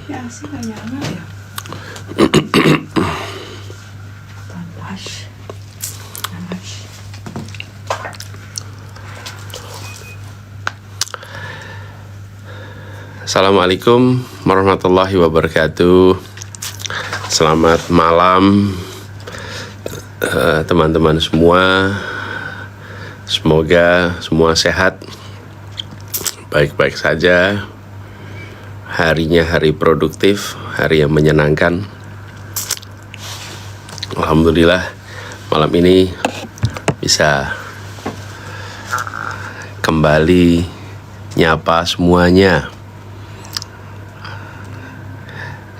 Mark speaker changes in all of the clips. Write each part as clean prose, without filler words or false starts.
Speaker 1: Ya sih nggak nyala ya. Panas.
Speaker 2: Assalamualaikum warahmatullahi wabarakatuh. Selamat malam teman-teman semua. Semoga semua sehat, baik-baik saja. Harinya hari produktif, hari yang menyenangkan. Alhamdulillah malam ini bisa kembali nyapa semuanya.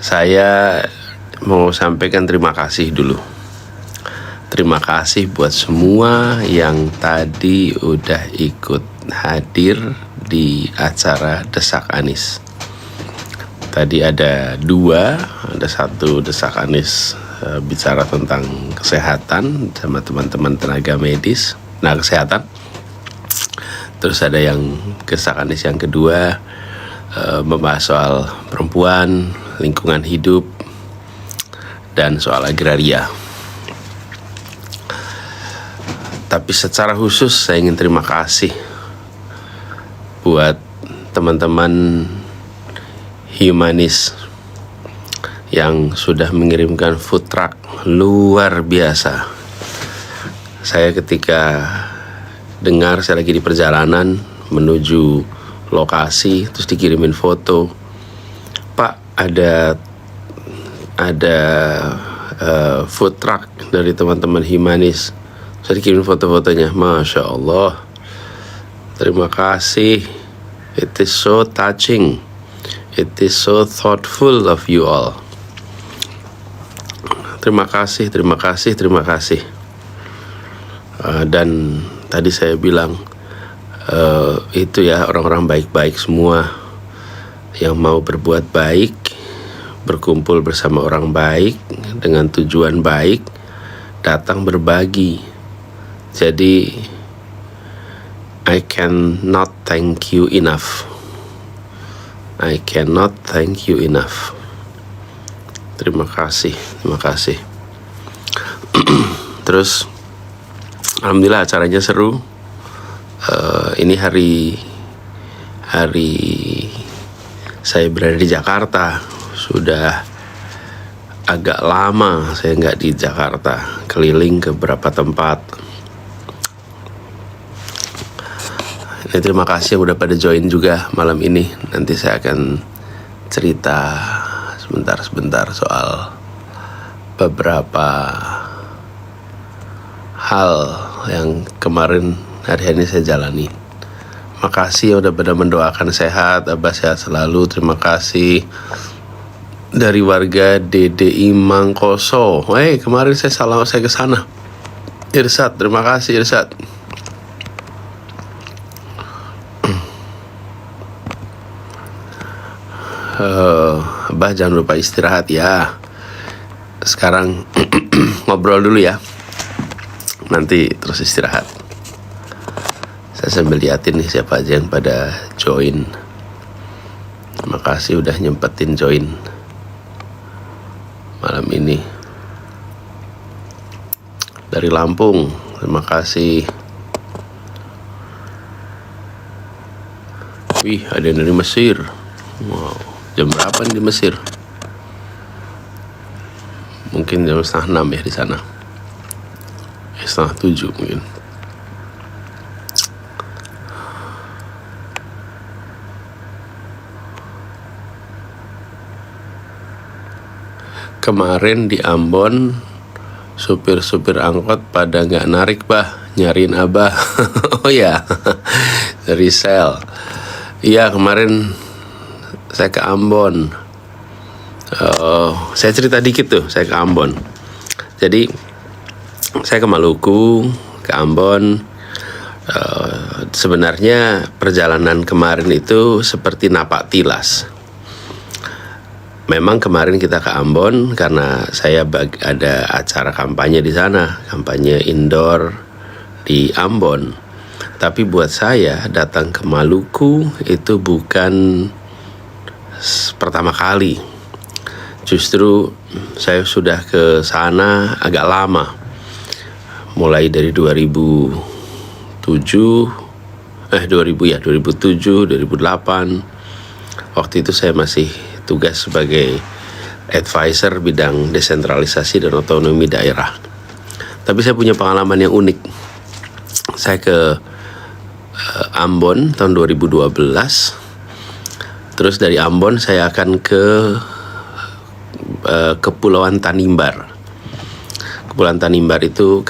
Speaker 2: Saya mau sampaikan terima kasih dulu. Terima kasih buat semua yang tadi udah ikut hadir di acara Desak Anies. Tadi ada satu Desak Anies bicara tentang kesehatan sama teman-teman tenaga medis, kesehatan. Terus ada yang Desak Anies yang kedua membahas soal perempuan, lingkungan hidup, dan soal agraria. Tapi secara khusus saya ingin terima kasih buat teman-teman humanis yang sudah mengirimkan food truck luar biasa. Saya ketika dengar, saya lagi di perjalanan menuju lokasi, terus dikirimin foto, Pak, ada food truck dari teman-teman humanis. Saya dikirim foto-fotonya, Masya Allah. Terima kasih. It is so touching. It is so thoughtful of you all. Terima kasih. Dan tadi saya bilang, itu ya, orang-orang baik-baik semua yang mau berbuat baik, berkumpul bersama orang baik dengan tujuan baik, datang berbagi. Jadi I cannot thank you enough. Terima kasih. Terus alhamdulillah acaranya seru. Ini hari saya berada di Jakarta. Sudah agak lama saya nggak di Jakarta, keliling ke beberapa tempat. Ini terima kasih yang udah pada join juga malam ini. Nanti saya akan cerita sebentar soal beberapa hal yang kemarin hari ini saya jalani. Makasih yang udah pada mendoakan sehat, Abah sehat selalu. Terima kasih dari warga DDI Mangkoso. Kemarin saya ke sana. Irsad, terima kasih Irsad. Abah jangan lupa istirahat ya. Sekarang ngobrol dulu ya. Nanti terus istirahat. Saya sambil liatin nih siapa aja yang pada join. Terima kasih udah nyempetin join malam ini. Dari Lampung, terima kasih. Wih, ada yang dari Mesir. Wow, jam berapa nih di Mesir? Mungkin jam 5:30 ya di sana. 6:30 mungkin. Kemarin di Ambon, supir-supir angkot pada nggak narik, nyariin Abah. Oh ya, dari sel. Iya, kemarin saya ke Ambon. Saya cerita dikit tuh, saya ke Ambon. Jadi saya ke Maluku, ke Ambon. Sebenarnya perjalanan kemarin itu seperti napak tilas. Memang kemarin kita ke Ambon karena saya ada acara kampanye di sana, kampanye indoor di Ambon. Tapi buat saya datang ke Maluku itu bukan pertama kali. Justru saya sudah ke sana agak lama. Mulai dari 2007, 2007, 2008. Waktu itu saya masih tugas sebagai advisor bidang desentralisasi dan otonomi daerah. Tapi saya punya pengalaman yang unik. Saya ke Ambon tahun 2012. Terus dari Ambon saya akan ke Kepulauan Tanimbar. Kepulauan Tanimbar itu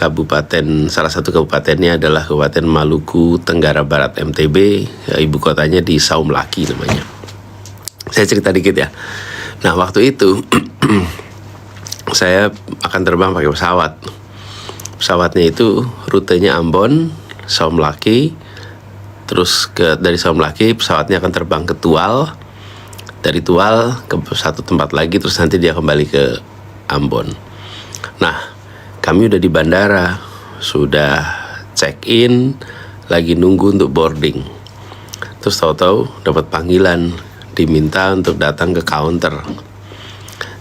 Speaker 2: salah satu kabupatennya adalah Kabupaten Maluku Tenggara Barat MTB. Ibu kotanya di Saumlaki namanya. Saya cerita dikit ya. Nah, waktu itu saya akan terbang pakai pesawat. Pesawatnya itu rutenya Ambon, Saumlaki. Terus dari Saumlaki pesawatnya akan terbang ke Tual. Dari Tual ke satu tempat lagi, terus nanti dia kembali ke Ambon. Nah, kami udah di bandara, sudah check in, lagi nunggu untuk boarding. Terus tahu-tahu dapat panggilan, diminta untuk datang ke counter.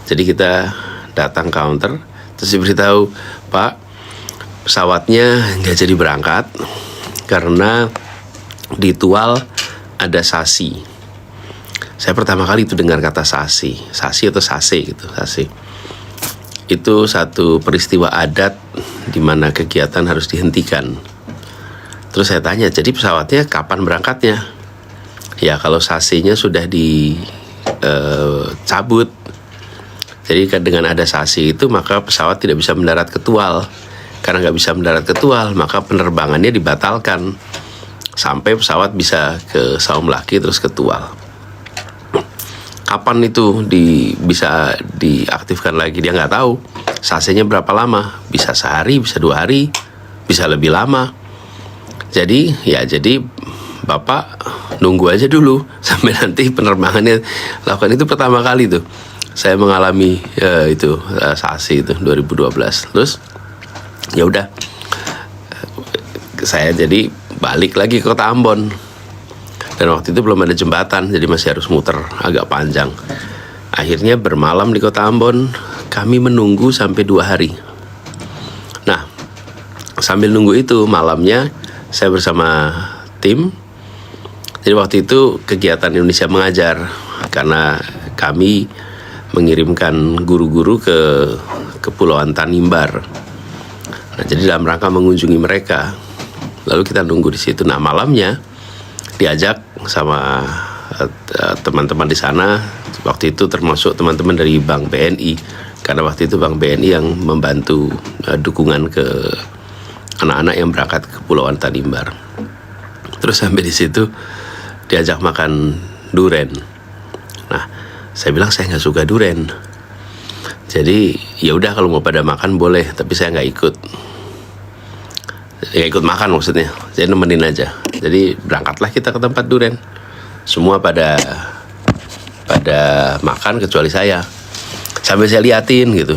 Speaker 2: Jadi kita datang counter, terus diberitahu, Pak, pesawatnya nggak jadi berangkat karena di Tual ada sasi. Saya pertama kali itu dengar kata sasi atau sase gitu, sasi. Itu satu peristiwa adat di mana kegiatan harus dihentikan. Terus saya tanya, jadi pesawatnya kapan berangkatnya? Ya, kalau sasinya sudah dicabut. Jadi dengan ada sasi itu maka pesawat tidak bisa mendarat ke Tual. Karena nggak bisa mendarat ke Tual, maka penerbangannya dibatalkan sampai pesawat bisa ke Saumlaki terus ke Tual. Kapan itu bisa diaktifkan lagi, dia nggak tahu. Sasenya berapa lama? Bisa sehari, bisa 2 hari, bisa lebih lama. Jadi Bapak nunggu aja dulu sampai nanti penerbangannya lakukan. Itu pertama kali tuh saya mengalami sasi itu 2012. Terus ya udah, saya jadi balik lagi ke kota Ambon. Dan waktu itu belum ada jembatan, jadi masih harus muter agak panjang. Akhirnya bermalam di kota Ambon, kami menunggu sampai 2 hari. Nah, sambil nunggu itu malamnya saya bersama tim. Jadi waktu itu kegiatan Indonesia Mengajar, karena kami mengirimkan guru-guru ke Kepulauan Tanimbar. Nah, jadi dalam rangka mengunjungi mereka. Lalu kita nunggu di situ. Nah, malamnya diajak sama teman-teman di sana. Waktu itu termasuk teman-teman dari Bank BNI, karena waktu itu Bank BNI yang membantu dukungan ke anak-anak yang berangkat ke Kepulauan Tanimbar. Terus sampai di situ diajak makan duren. Nah, saya bilang saya nggak suka duren. Jadi ya udah, kalau mau pada makan boleh, tapi saya nggak ikut. Ya ikut makan maksudnya, saya nemenin aja. Jadi berangkatlah kita ke tempat duren. Semua pada makan kecuali saya. Sampai saya liatin gitu,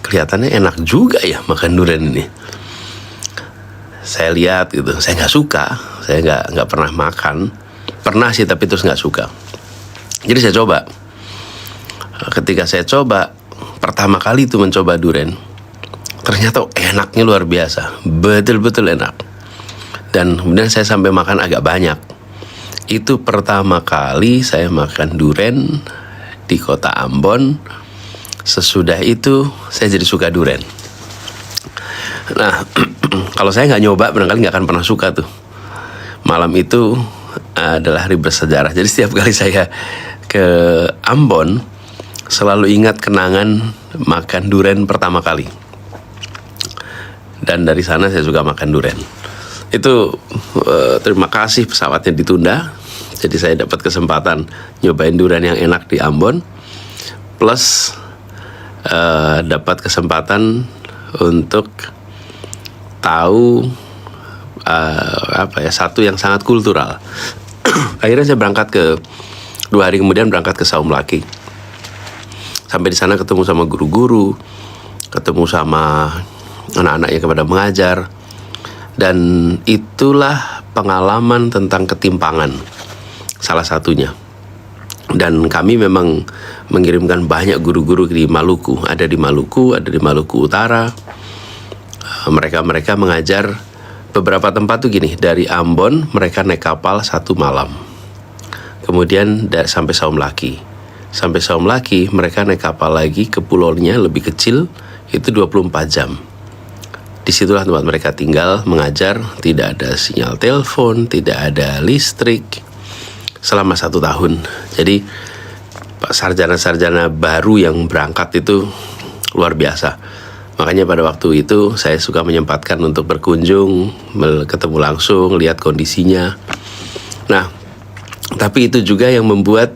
Speaker 2: kelihatannya enak juga ya makan duren ini. Saya lihat gitu, saya nggak suka, saya nggak pernah makan. Pernah sih tapi terus nggak suka. Jadi saya coba. Ketika saya coba pertama kali itu mencoba duren, ternyata enaknya luar biasa, betul-betul enak. Dan kemudian saya sampai makan agak banyak. Itu pertama kali saya makan duren di kota Ambon. Sesudah itu saya jadi suka duren. Nah, kalau saya nggak nyoba, barangkali nggak akan pernah suka tuh. Malam itu adalah hari bersejarah. Jadi setiap kali saya ke Ambon, selalu ingat kenangan makan duren pertama kali. Dan dari sana saya juga makan duren. Itu terima kasih pesawatnya ditunda. Jadi saya dapat kesempatan nyobain duren yang enak di Ambon. Plus dapat kesempatan untuk tahu satu yang sangat kultural. Akhirnya saya berangkat 2 hari kemudian berangkat ke Saumlaki. Sampai di sana ketemu sama guru-guru, ketemu sama anak-anak yang kepada mengajar. Dan itulah pengalaman tentang ketimpangan salah satunya. Dan kami memang mengirimkan banyak guru-guru di Maluku. Ada di Maluku, ada di Maluku Utara. Mereka mengajar beberapa tempat tuh gini. Dari Ambon mereka naik kapal 1 malam. Kemudian sampai Saumlaki. Sampai Saumlaki mereka naik kapal lagi ke pulaunya lebih kecil, itu 24 jam. Disitulah tempat mereka tinggal, mengajar. Tidak ada sinyal telepon, tidak ada listrik, selama 1 tahun. Jadi sarjana-sarjana baru yang berangkat itu luar biasa. Makanya pada waktu itu saya suka menyempatkan untuk berkunjung, ketemu langsung, lihat kondisinya. Nah, tapi itu juga yang membuat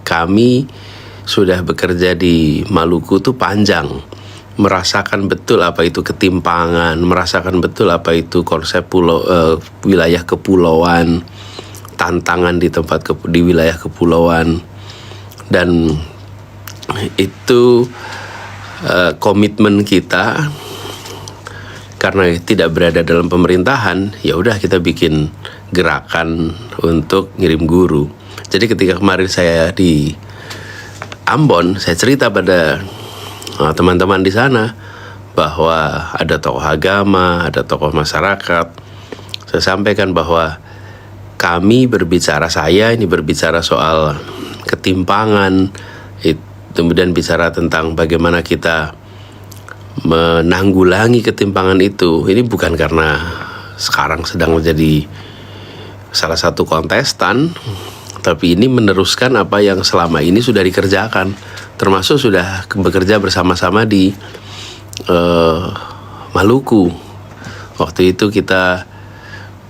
Speaker 2: kami sudah bekerja di Maluku tuh panjang. Merasakan betul apa itu ketimpangan, merasakan betul apa itu konsep wilayah kepulauan, tantangan di wilayah kepulauan. Dan itu komitmen kita, karena tidak berada dalam pemerintahan, ya udah kita bikin gerakan untuk ngirim guru. Jadi ketika kemarin saya di Ambon, saya cerita pada teman-teman di sana bahwa ada tokoh agama, ada tokoh masyarakat. Saya sampaikan bahwa kami berbicara, saya ini berbicara soal ketimpangan, kemudian bicara tentang bagaimana kita menanggulangi ketimpangan itu. Ini bukan karena sekarang sedang menjadi salah satu kontestan, tapi ini meneruskan apa yang selama ini sudah dikerjakan, termasuk sudah bekerja bersama-sama di Maluku. Waktu itu kita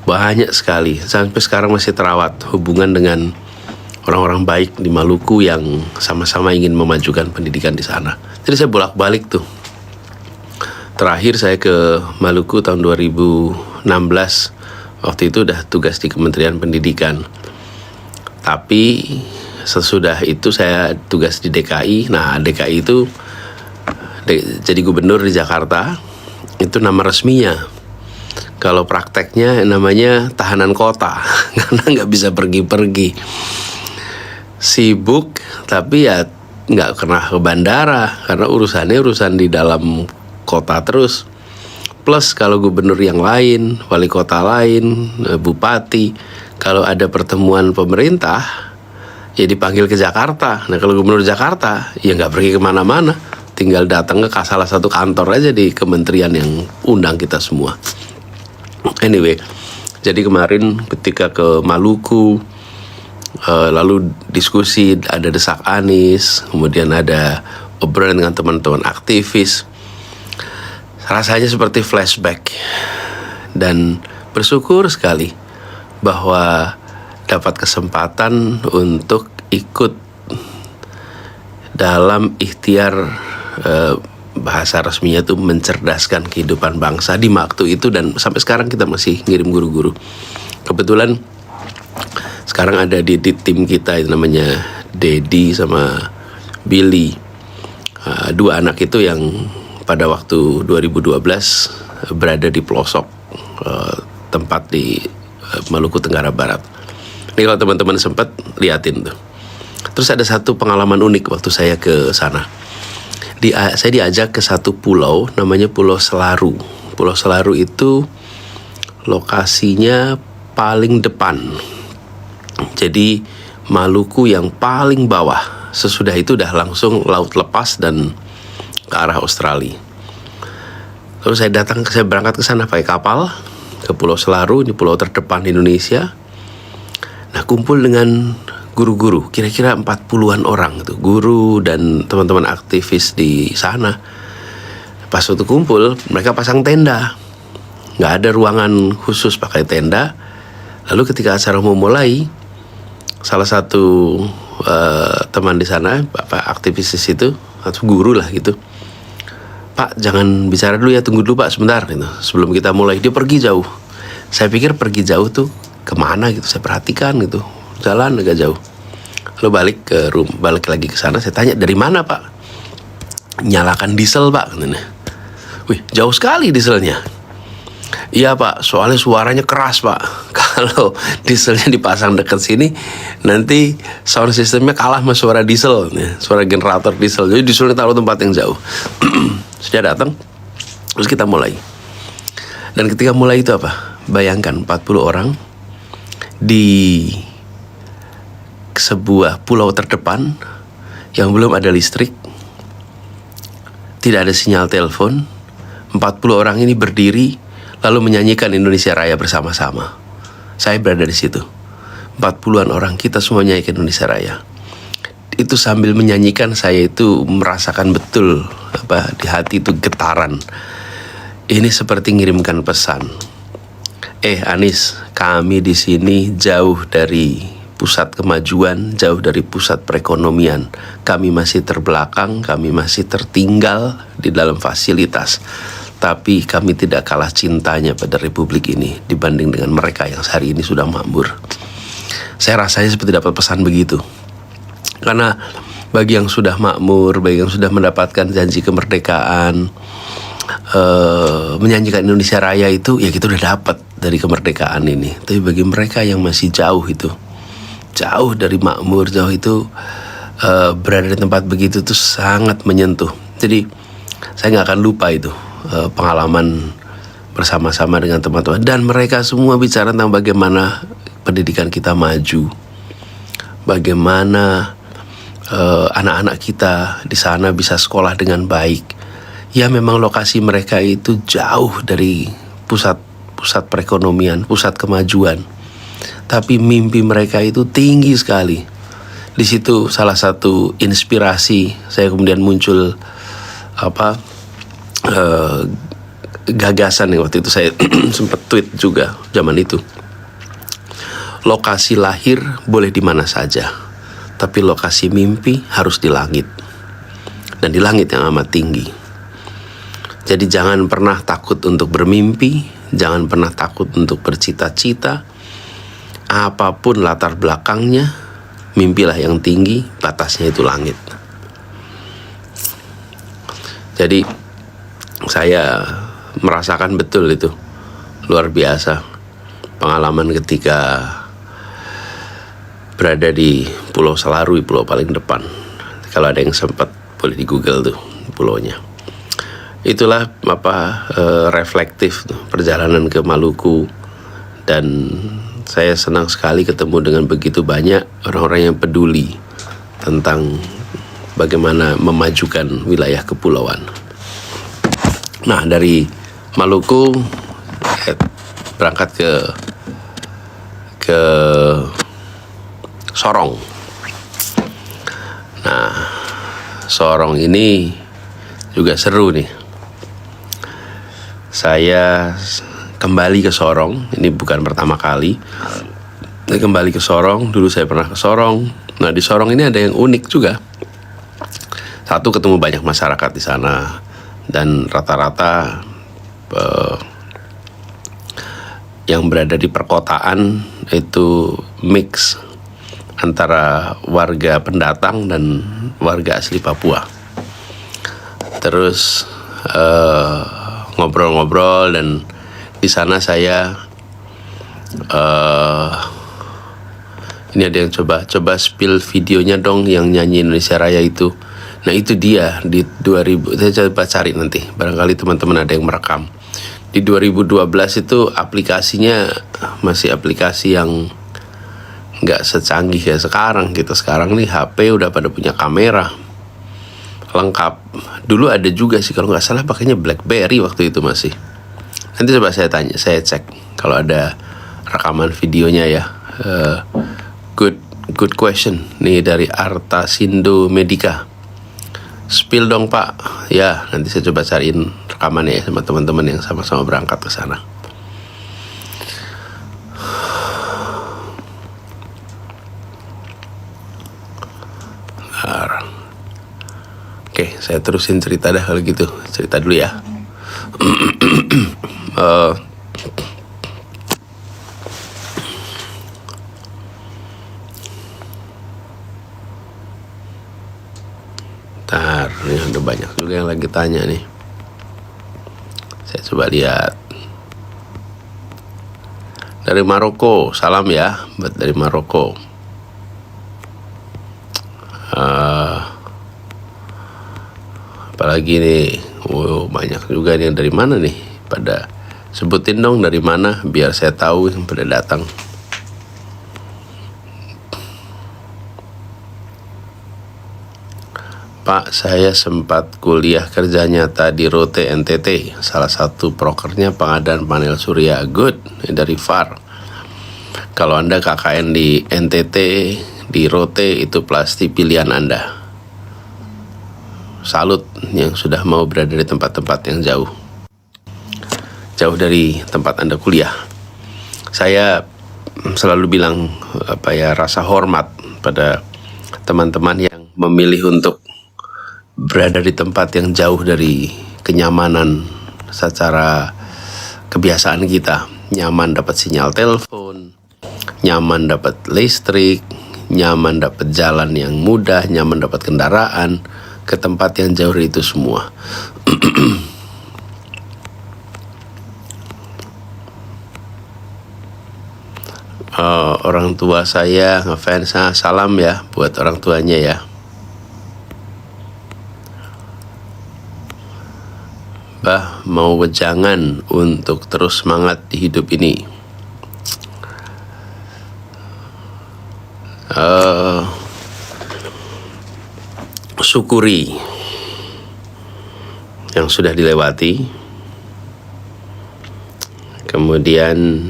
Speaker 2: banyak sekali, sampai sekarang masih terawat hubungan dengan orang-orang baik di Maluku yang sama-sama ingin memajukan pendidikan di sana. Jadi saya bolak-balik tuh. Terakhir saya ke Maluku tahun 2016. Waktu itu udah tugas di Kementerian Pendidikan. Tapi sesudah itu saya tugas di DKI. Nah, DKI itu jadi gubernur di Jakarta. Itu nama resminya. Kalau prakteknya namanya tahanan kota, karena nggak bisa pergi-pergi. Sibuk, tapi ya nggak pernah ke bandara, karena urusannya urusan di dalam kota terus. Plus kalau gubernur yang lain, wali kota lain, bupati, kalau ada pertemuan pemerintah, ya dipanggil ke Jakarta. Nah kalau gubernur Jakarta, ya nggak pergi kemana-mana, tinggal datang ke salah satu kantor aja di kementerian yang undang kita semua. Anyway, jadi kemarin ketika ke Maluku, lalu diskusi, ada desak Anies, kemudian ada obrolan dengan teman-teman aktivis. Rasanya seperti flashback. Dan bersyukur sekali bahwa dapat kesempatan untuk ikut dalam ikhtiar bahasa resminya itu mencerdaskan kehidupan bangsa di waktu itu, dan sampai sekarang kita masih ngirim guru-guru. Kebetulan sekarang ada di tim kita yang namanya Dedi sama Billy, 2 anak itu yang pada waktu 2012 berada di pelosok tempat di Maluku Tenggara Barat. Ini kalau teman-teman sempat liatin tuh. Terus ada satu pengalaman unik waktu saya ke sana. Saya diajak ke satu pulau namanya Pulau Selaru. Pulau Selaru itu lokasinya paling depan. Jadi Maluku yang paling bawah. Sesudah itu udah langsung laut lepas dan ke arah Australia. Lalu saya berangkat ke sana pakai kapal ke Pulau Selaru, ini pulau terdepan di Indonesia. Nah, kumpul dengan guru-guru, kira-kira 40-an orang gitu, guru dan teman-teman aktivis di sana. Pas waktu kumpul, mereka pasang tenda. Nggak ada ruangan khusus, pakai tenda. Lalu ketika acara mau mulai, salah satu teman di sana, Bapak aktivis itu, atau guru lah gitu, Pak jangan bicara dulu ya, tunggu dulu Pak sebentar gitu. Sebelum kita mulai, dia pergi jauh. Saya pikir pergi jauh tuh kemana gitu, saya perhatikan gitu, jalan agak jauh. Lalu balik lagi ke sana, saya tanya dari mana Pak? Nyalakan diesel Pak, katanya. Wih, jauh sekali dieselnya. Iya Pak, soalnya suaranya keras Pak. Kalau dieselnya dipasang dekat sini, nanti sound systemnya kalah sama suara diesel, ya, suara generator diesel. Jadi dieselnya taruh tempat yang jauh. Sudah datang, terus kita mulai. Dan ketika mulai itu apa? Bayangkan 40 orang di sebuah pulau terdepan yang belum ada listrik, tidak ada sinyal telepon. 40 orang ini berdiri lalu menyanyikan Indonesia Raya bersama-sama. Saya berada di situ. 40-an orang kita semua nyanyikan Indonesia Raya. Itu sambil menyanyikan saya itu merasakan betul di hati itu getaran. Ini seperti ngirimkan pesan. Anis, kami di sini jauh dari pusat kemajuan, jauh dari pusat perekonomian. Kami masih terbelakang, kami masih tertinggal di dalam fasilitas. Tapi kami tidak kalah cintanya pada republik ini dibanding dengan mereka yang hari ini sudah makmur. Saya rasanya seperti dapat pesan begitu. Karena bagi yang sudah makmur, bagi yang sudah mendapatkan janji kemerdekaan, menyanyikan Indonesia Raya itu, ya kita udah dapat dari kemerdekaan ini. Tapi bagi mereka yang masih jauh itu, jauh dari makmur, jauh itu, berada di tempat begitu tuh sangat menyentuh. Jadi saya gak akan lupa itu pengalaman bersama-sama dengan teman-teman. Dan mereka semua bicara tentang bagaimana pendidikan kita maju, bagaimana anak-anak kita di sana bisa sekolah dengan baik. Ya memang lokasi mereka itu jauh dari pusat perekonomian, pusat kemajuan. Tapi mimpi mereka itu tinggi sekali. Di situ salah satu inspirasi saya kemudian muncul gagasan yang waktu itu saya sempat tweet juga zaman itu. Lokasi lahir boleh di mana saja, tapi lokasi mimpi harus di langit. Dan di langit yang amat tinggi. Jadi jangan pernah takut untuk bermimpi, jangan pernah takut untuk bercita-cita. Apapun latar belakangnya, mimpilah yang tinggi, batasnya itu langit. Jadi saya merasakan betul itu, luar biasa pengalaman ketika berada di Pulau Selarui, pulau paling depan. Kalau ada yang sempat boleh di Google tuh pulaunya. Itulah reflektif perjalanan ke Maluku. Dan saya senang sekali ketemu dengan begitu banyak orang-orang yang peduli tentang bagaimana memajukan wilayah kepulauan. Nah, dari Maluku berangkat ke Sorong. Nah, Sorong ini juga seru nih. Saya kembali ke Sorong, ini bukan pertama kali. Saya kembali ke Sorong, dulu saya pernah ke Sorong. Nah, di Sorong ini ada yang unik juga. Satu, ketemu banyak masyarakat di sana. Dan rata-rata yang berada di perkotaan itu mix antara warga pendatang dan warga asli Papua. Terus ngobrol-ngobrol, dan di sana saya ini ada yang coba spill videonya dong yang nyanyi Indonesia Raya itu. Nah itu dia di 2000, saya coba cari nanti, barangkali teman-teman ada yang merekam. Di 2012 itu aplikasinya masih aplikasi yang nggak secanggih ya sekarang gitu. Sekarang nih HP udah pada punya kamera lengkap. Dulu ada juga sih kalau nggak salah pakainya BlackBerry waktu itu masih. Nanti coba saya tanya, saya cek kalau ada rekaman videonya ya. Good question nih dari Artasindo Medica. Spill dong Pak. Ya, nanti saya coba cariin rekamannya ya sama teman-teman yang sama-sama berangkat ke sana. Oke, saya terusin cerita dah kalau gitu. Cerita dulu ya. Bentar, ini ada banyak juga yang lagi tanya nih. Saya coba lihat. dari Maroko, salam ya buat dari Maroko. Apalagi nih, banyak juga nih, yang dari mana nih? Pada sebutin dong dari mana biar saya tahu yang pada datang. Pak, saya sempat kuliah kerja nyata di Rote NTT. Salah satu prokernya pengadaan panel surya. Good, dari VAR. Kalau Anda KKN di NTT, di Rote, itu pasti pilihan Anda. Salut yang sudah mau berada di tempat-tempat yang jauh dari tempat Anda kuliah. Saya selalu bilang rasa hormat pada teman-teman yang memilih untuk berada di tempat yang jauh dari kenyamanan secara kebiasaan kita. Nyaman dapat sinyal telepon, nyaman dapat listrik, nyaman dapat jalan yang mudah, nyaman dapat kendaraan, ke tempat yang jauh dari itu semua. Orang tua saya ngefans, salam ya buat orang tuanya ya. Bah, mau wejangan untuk terus semangat di hidup ini. Syukuri yang sudah dilewati, kemudian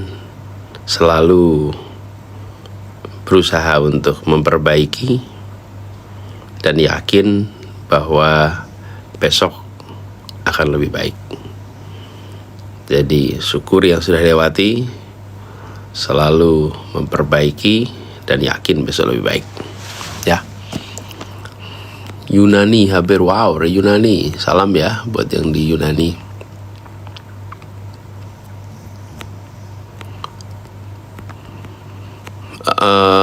Speaker 2: selalu berusaha untuk memperbaiki dan yakin bahwa besok akan lebih baik. Jadi syukuri yang sudah dilewati, selalu memperbaiki dan yakin besok lebih baik ya. Yunani hampir, wow, Yunani, salam ya buat yang di Yunani.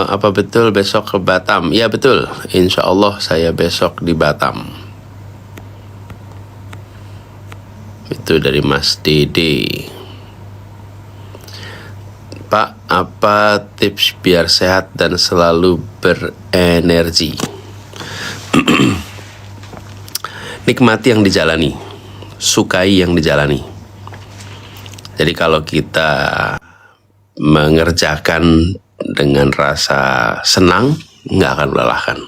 Speaker 2: Apa betul besok ke Batam? Ya betul, insya Allah saya besok di Batam. Itu dari Mas Dede. Pak, apa tips biar sehat dan selalu berenergi? Nikmati yang dijalani, sukai yang dijalani. Jadi kalau kita mengerjakan dengan rasa senang, nggak akan melelahkan.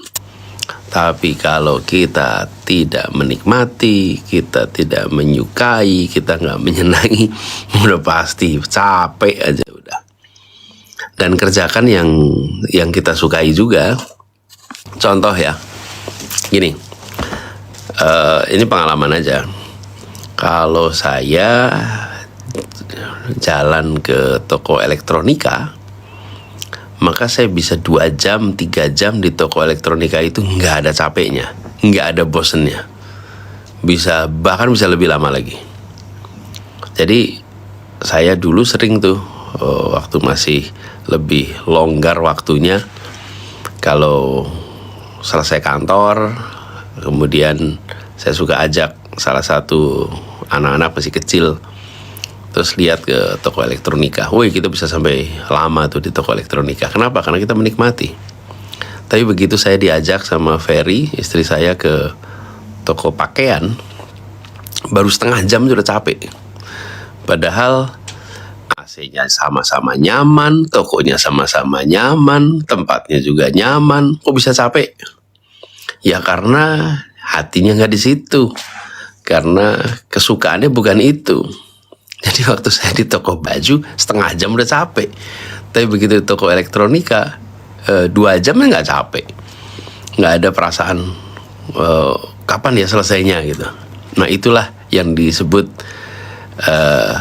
Speaker 2: Tapi kalau kita tidak menikmati, kita tidak menyukai, kita nggak menyenangi, udah pasti capek aja udah. Dan kerjakan yang kita sukai juga. Contoh ya, gini, ini pengalaman aja. Kalau saya jalan ke toko elektronika, maka saya bisa 2 jam, 3 jam di toko elektronika itu nggak ada capeknya, nggak ada bosennya. Bahkan bisa lebih lama lagi. Jadi saya dulu sering tuh, waktu masih lebih longgar waktunya, kalau selesai kantor, kemudian saya suka ajak salah satu anak-anak masih kecil, terus lihat ke toko elektronika. Woi, kita bisa sampai lama tuh di toko elektronika. Kenapa? Karena kita menikmati. Tapi begitu saya diajak sama Ferry, istri saya, ke toko pakaian, baru setengah jam sudah capek. Padahal AC-nya sama-sama nyaman, tokonya sama-sama nyaman, tempatnya juga nyaman. Kok bisa capek? Ya karena hatinya nggak di situ. Karena kesukaannya bukan itu. Jadi waktu saya di toko baju, setengah jam udah capek. Tapi begitu di toko elektronika, 2 jam nggak capek. Nggak ada perasaan kapan ya selesainya gitu. Nah itulah yang disebut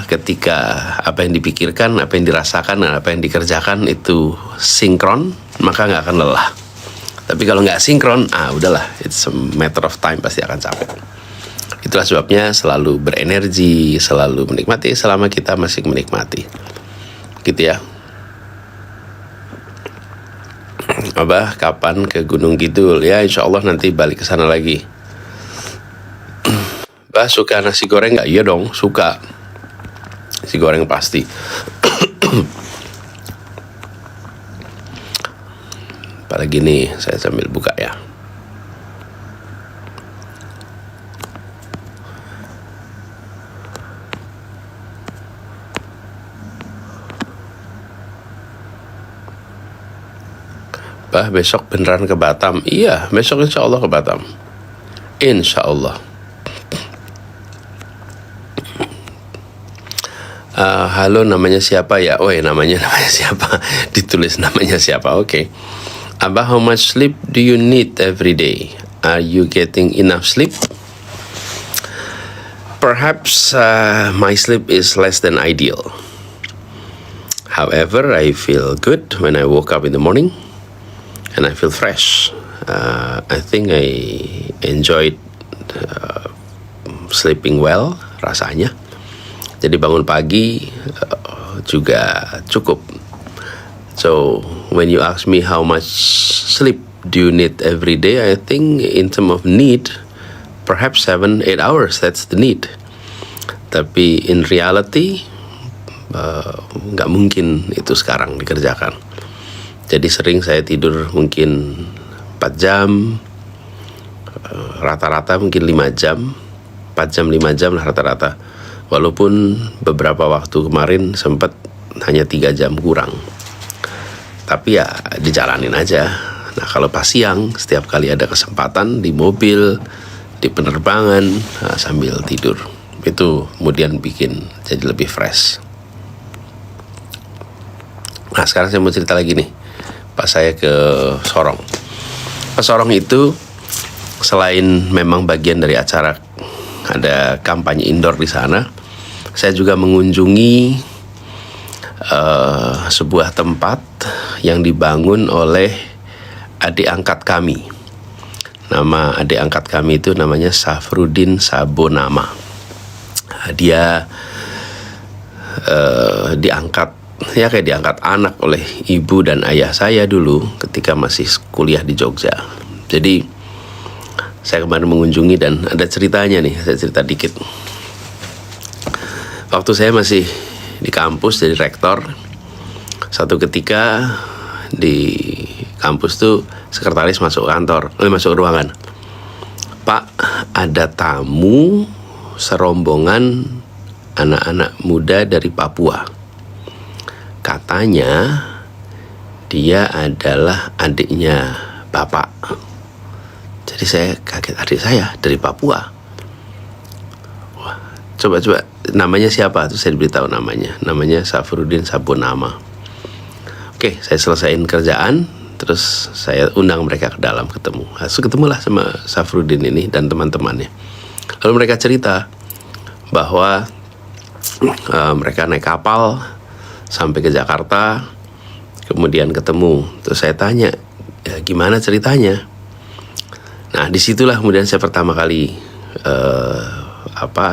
Speaker 2: ketika apa yang dipikirkan, apa yang dirasakan, dan apa yang dikerjakan itu sinkron, maka nggak akan lelah. Tapi kalau nggak sinkron, udahlah, it's a matter of time, pasti akan capek. Itulah sebabnya selalu berenergi, selalu menikmati selama kita masih menikmati. Gitu ya. Abah kapan ke Gunung Kidul? Ya insya Allah nanti balik ke sana lagi. Bah suka nasi goreng nggak? Iya dong, suka. Nasi goreng pasti. Apalagi nih, saya sambil buka ya. Bah, besok beneran ke Batam? Iya, besok insya Allah ke Batam. Insya Allah. Halo, namanya siapa ya? Oh ya, namanya siapa? Ditulis namanya siapa? Oke. Abah, how much sleep do you need every day? Are you getting enough sleep? Perhaps my sleep is less than ideal. However, I feel good when I woke up in the morning. And I feel fresh. I think I enjoyed sleeping well rasanya. Jadi bangun pagi juga cukup. So when you ask me how much sleep do you need every day, I think in terms of need, perhaps 7-8 hours. That's the need. Tapi in reality nggak mungkin itu sekarang dikerjakan. Jadi sering saya tidur mungkin 4 jam, rata-rata mungkin 5 jam, 4 jam 5 jam lah rata-rata. Walaupun beberapa waktu kemarin sempat hanya 3 jam kurang. Tapi ya dijalanin aja. Nah kalau pas siang, setiap kali ada kesempatan di mobil, di penerbangan, sambil tidur. Itu kemudian bikin jadi lebih fresh. Nah sekarang saya mau cerita lagi nih. Pas saya ke Sorong. Pas Sorong itu selain memang bagian dari acara ada kampanye indoor di sana, saya juga mengunjungi sebuah tempat yang dibangun oleh adik angkat kami. Nama adik angkat kami itu namanya Safruddin Sabonama. Dia diangkat ya kayak diangkat anak oleh ibu dan ayah saya dulu ketika masih kuliah di Jogja. Jadi saya kemarin mengunjungi dan ada ceritanya nih, saya cerita dikit. Waktu saya masih di kampus jadi rektor, satu ketika di kampus tuh sekretaris masuk kantor, masuk ruangan. Pak, ada tamu serombongan anak-anak muda dari Papua. Katanya dia adalah adiknya bapak. Jadi saya kaget, adik saya dari Papua. Wah, coba namanya siapa? Terus saya diberitahu namanya. Namanya Safruddin Sabonama. Oke, saya selesaiin kerjaan, terus saya undang mereka ke dalam ketemu. Lalu ketemulah sama Safruddin ini dan teman-temannya. Lalu mereka cerita bahwa mereka naik kapal sampai ke Jakarta, kemudian ketemu. Terus saya tanya, ya, gimana ceritanya? Nah, disitulah kemudian saya pertama kali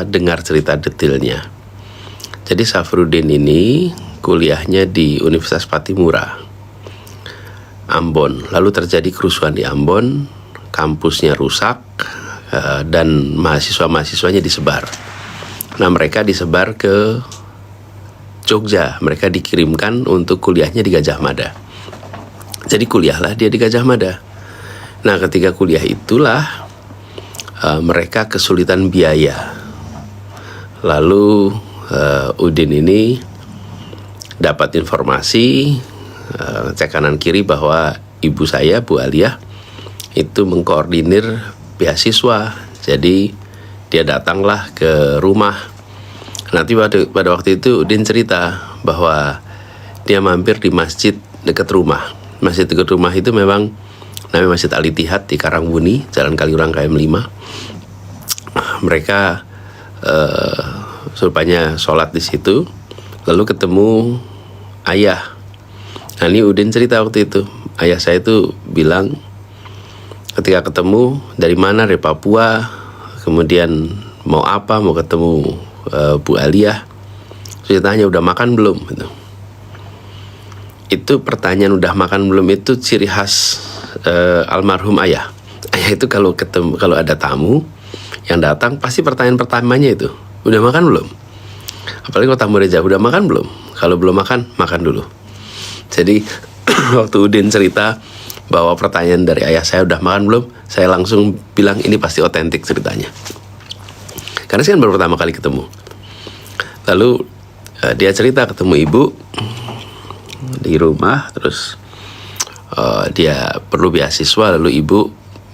Speaker 2: dengar cerita detailnya. Jadi Safruddin ini kuliahnya di Universitas Patimura, Ambon. Lalu terjadi kerusuhan di Ambon, kampusnya rusak, dan mahasiswa-mahasiswanya disebar. Nah, mereka disebar ke Jogja, mereka dikirimkan untuk kuliahnya di Gajah Mada. Jadi kuliahlah dia di Gajah Mada. Nah ketika kuliah itulah mereka kesulitan biaya. Lalu Udin ini dapat informasi cek kanan kiri bahwa ibu saya Bu Aliyah itu mengkoordinir beasiswa. Jadi dia datanglah ke rumah. Nanti pada waktu itu Udin cerita bahwa dia mampir di masjid dekat rumah. Masjid dekat rumah itu memang namanya Masjid Al Ittihad di Karangwuni, Jalan Kaliurang KM 5. Mereka rupanya sholat di situ, lalu ketemu ayah. Nah ini Udin cerita waktu itu, ayah saya itu bilang ketika ketemu, dari mana, dari Papua, kemudian mau apa, mau ketemu Bu Aliyah. Saya tanya udah makan belum gitu. Itu pertanyaan udah makan belum itu ciri khas almarhum ayah. Ayah itu kalau ada tamu yang datang pasti pertanyaan pertamanya itu udah makan belum. Apalagi kalau tamu reja, udah makan belum. Kalau belum makan, makan dulu. Jadi waktu Udin cerita bawa pertanyaan dari ayah saya, udah makan belum? Saya langsung bilang ini pasti otentik ceritanya. Karena saya kan baru pertama kali ketemu. Lalu dia cerita ketemu ibu di rumah, terus dia perlu beasiswa, lalu ibu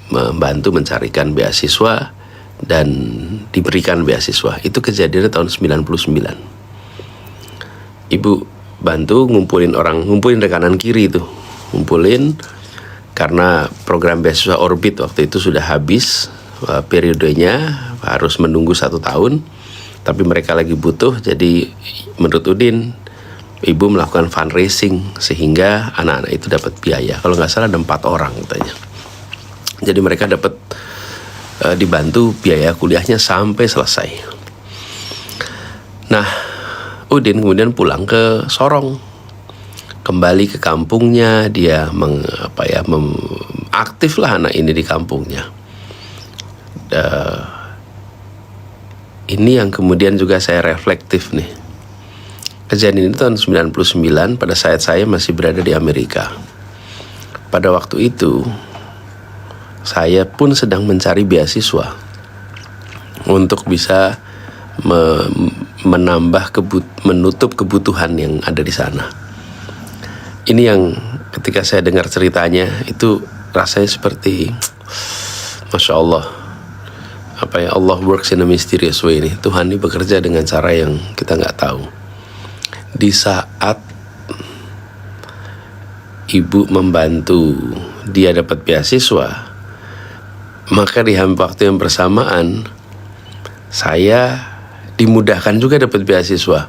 Speaker 2: membantu mencarikan beasiswa dan diberikan beasiswa. Itu kejadiannya tahun 99. Ibu bantu ngumpulin rekanan kiri itu, ngumpulin karena program beasiswa Orbit waktu itu sudah habis periodenya, harus menunggu 1 tahun, tapi mereka lagi butuh. Jadi menurut Udin, ibu melakukan fundraising sehingga anak-anak itu dapat biaya. Kalau nggak salah ada 4 orang katanya. Jadi mereka dapat dibantu biaya kuliahnya sampai selesai. Nah, Udin kemudian pulang ke Sorong, kembali ke kampungnya. Dia aktif lah anak ini di kampungnya. Ini yang kemudian juga saya reflektif nih. Kejadian ini tahun 99 pada saat saya masih berada di Amerika. Pada waktu itu saya pun sedang mencari beasiswa untuk bisa menutup kebutuhan yang ada di sana. Ini yang ketika saya dengar ceritanya itu rasanya seperti Masya Allah. Allah works in a mysterious way ini. Tuhan ini bekerja dengan cara yang kita nggak tahu. Di saat ibu membantu dia dapat beasiswa, maka di waktu yang bersamaan saya dimudahkan juga dapat beasiswa.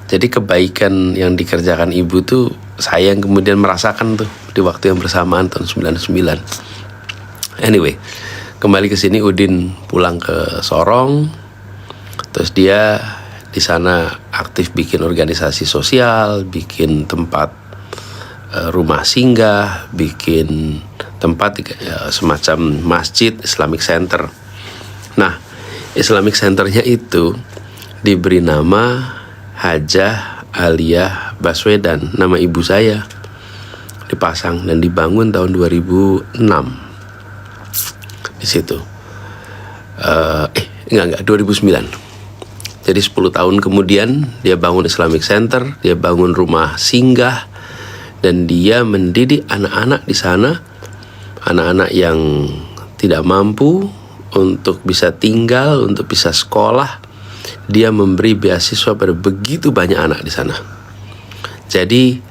Speaker 2: Jadi kebaikan yang dikerjakan ibu tuh saya yang kemudian merasakan tuh di waktu yang bersamaan tahun 99. Anyway, kembali ke sini, Udin pulang ke Sorong, terus dia di sana aktif bikin organisasi sosial, bikin tempat rumah singgah, bikin tempat semacam masjid Islamic Center. Nah, Islamic Centernya itu diberi nama Hajah Aliyah Baswedan, nama ibu saya, dipasang dan dibangun tahun 2006 di situ. 2009. Jadi 10 tahun kemudian dia bangun Islamic Center, dia bangun rumah singgah, dan dia mendidik anak-anak di sana, anak-anak yang tidak mampu untuk bisa tinggal, untuk bisa sekolah. Dia memberi beasiswa pada begitu banyak anak di sana. Jadi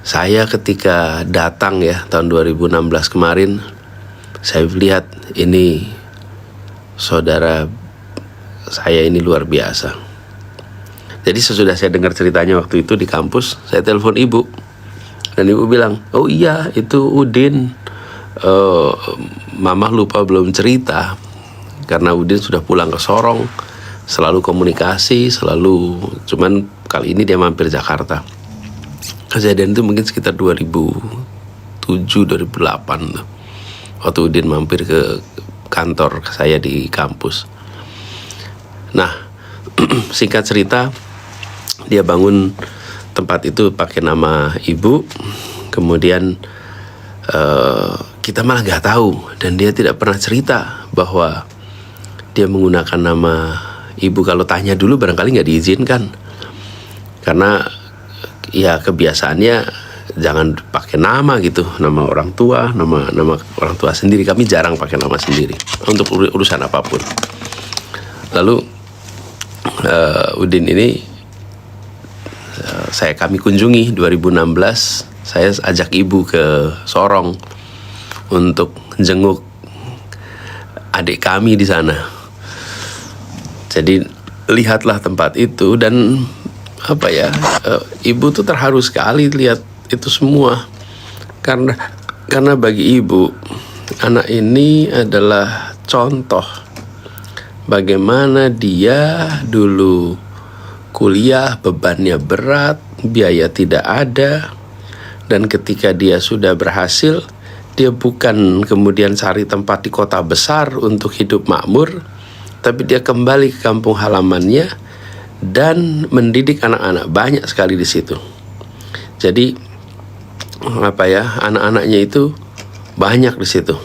Speaker 2: saya ketika datang ya tahun 2016 kemarin, saya lihat ini saudara saya ini luar biasa. Jadi sesudah saya dengar ceritanya waktu itu di kampus, saya telepon ibu. Dan ibu bilang, oh iya itu Udin. Mama lupa belum cerita. Karena Udin sudah pulang ke Sorong, selalu komunikasi, cuman kali ini dia mampir Jakarta. Kejadian itu mungkin sekitar 2007-2008 tuh. Waktu Udin mampir ke kantor saya di kampus. Nah, singkat cerita, dia bangun tempat itu pakai nama ibu. Kemudian kita malah nggak tahu, dan dia tidak pernah cerita bahwa dia menggunakan nama ibu. Kalau tanya dulu barangkali nggak diizinkan, karena ya kebiasaannya jangan pakai nama gitu, nama orang tua, nama orang tua sendiri. Kami jarang pakai nama sendiri untuk urusan apapun. Lalu Udin ini kami kunjungi 2016. Saya ajak ibu ke Sorong untuk jenguk adik kami di sana. Jadi lihatlah tempat itu, dan ibu tuh terharu sekali lihat itu semua. Karena bagi ibu, anak ini adalah contoh bagaimana dia dulu kuliah bebannya berat, biaya tidak ada, dan ketika dia sudah berhasil, dia bukan kemudian cari tempat di kota besar untuk hidup makmur, tapi dia kembali ke kampung halamannya dan mendidik anak-anak banyak sekali di situ. Jadi anak-anaknya itu banyak di situ.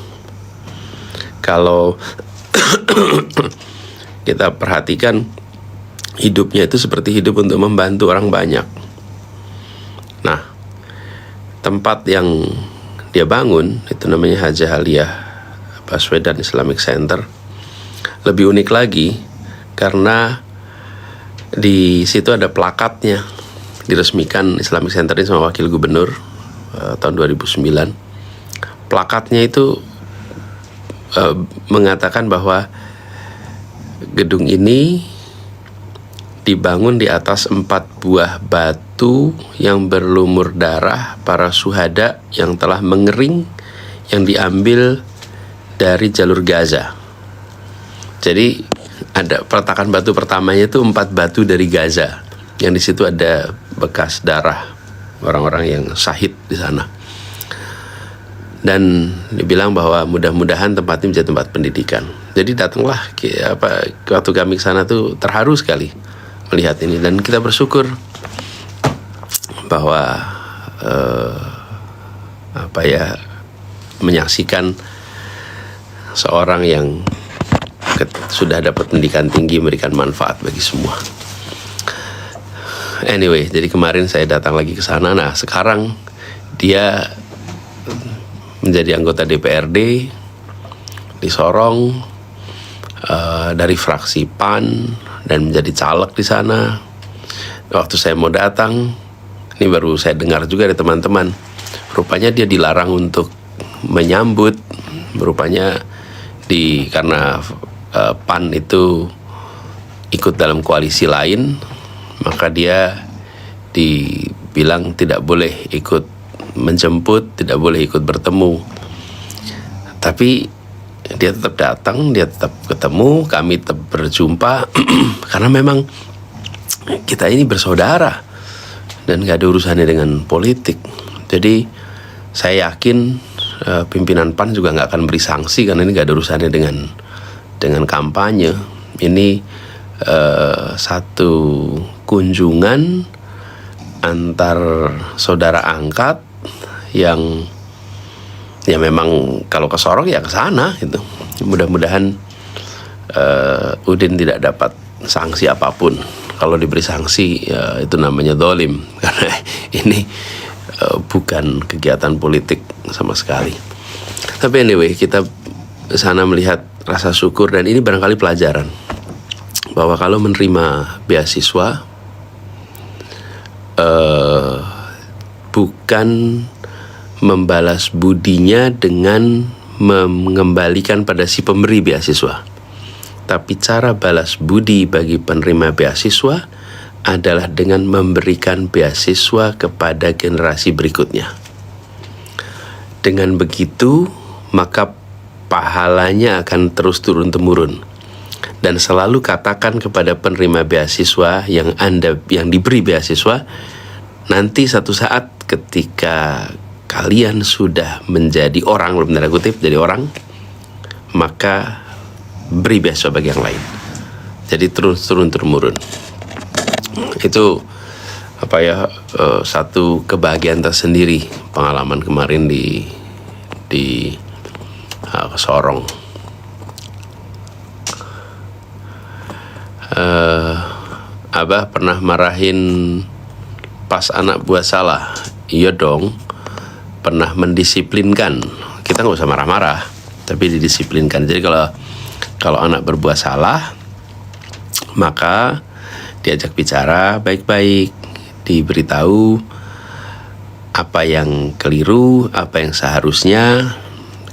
Speaker 2: Kalau kita perhatikan, hidupnya itu seperti hidup untuk membantu orang banyak. Nah, tempat yang dia bangun itu namanya Haja Aliah Baswedan Islamic Center. Lebih unik lagi karena di situ ada plakatnya, diresmikan Islamic Center ini sama Wakil Gubernur tahun 2009. Plakatnya itu mengatakan bahwa gedung ini dibangun di atas 4 buah batu yang berlumur darah para syuhada yang telah mengering, yang diambil dari jalur Gaza. Jadi ada peletakan batu pertamanya itu 4 batu dari Gaza, yang di situ ada bekas darah orang-orang yang syahid di sana. Dan dibilang bahwa mudah-mudahan tempat ini menjadi tempat pendidikan. Jadi datanglah waktu kami ke sana tuh terharu sekali melihat ini, dan kita bersyukur bahwa menyaksikan seorang yang sudah dapat pendidikan tinggi memberikan manfaat bagi semua. Anyway, jadi kemarin saya datang lagi ke sana. Nah, sekarang dia menjadi anggota DPRD di Sorong dari fraksi PAN dan menjadi caleg di sana. Waktu saya mau datang, ini baru saya dengar juga dari teman-teman, rupanya dia dilarang untuk menyambut. Rupanya karena PAN itu ikut dalam koalisi lain, maka dia dibilang tidak boleh ikut menjemput, tidak boleh ikut bertemu. Tapi dia tetap datang, dia tetap ketemu, kami tetap berjumpa karena memang kita ini bersaudara dan gak ada urusannya dengan politik. Jadi saya yakin pimpinan PAN juga gak akan beri sanksi karena ini gak ada urusannya dengan kampanye. Ini satu kunjungan antar saudara angkat yang ya memang kalau ke Sorong ya ke sana gitu. Mudah-mudahan Udin tidak dapat sanksi apapun. Kalau diberi sanksi ya itu namanya dolim, karena ini bukan kegiatan politik sama sekali. Tapi anyway, kita ke sana melihat rasa syukur, dan ini barangkali pelajaran bahwa kalau menerima beasiswa bukan membalas budinya dengan mengembalikan pada si pemberi beasiswa, tapi cara balas budi bagi penerima beasiswa adalah dengan memberikan beasiswa kepada generasi berikutnya. Dengan begitu, maka pahalanya akan terus turun-temurun. Dan selalu katakan kepada penerima beasiswa yang diberi beasiswa, nanti satu saat ketika kalian sudah menjadi orang, belum tanda kutip jadi orang, maka beri beasiswa bagi yang lain. Jadi turun-temurun. Itu satu kebahagiaan tersendiri pengalaman kemarin di Sorong. Abah pernah marahin pas anak buah salah? Iya dong. Pernah mendisiplinkan. Kita nggak usah marah-marah, tapi didisiplinkan. Jadi kalau anak berbuat salah, maka diajak bicara baik-baik, diberitahu apa yang keliru, apa yang seharusnya,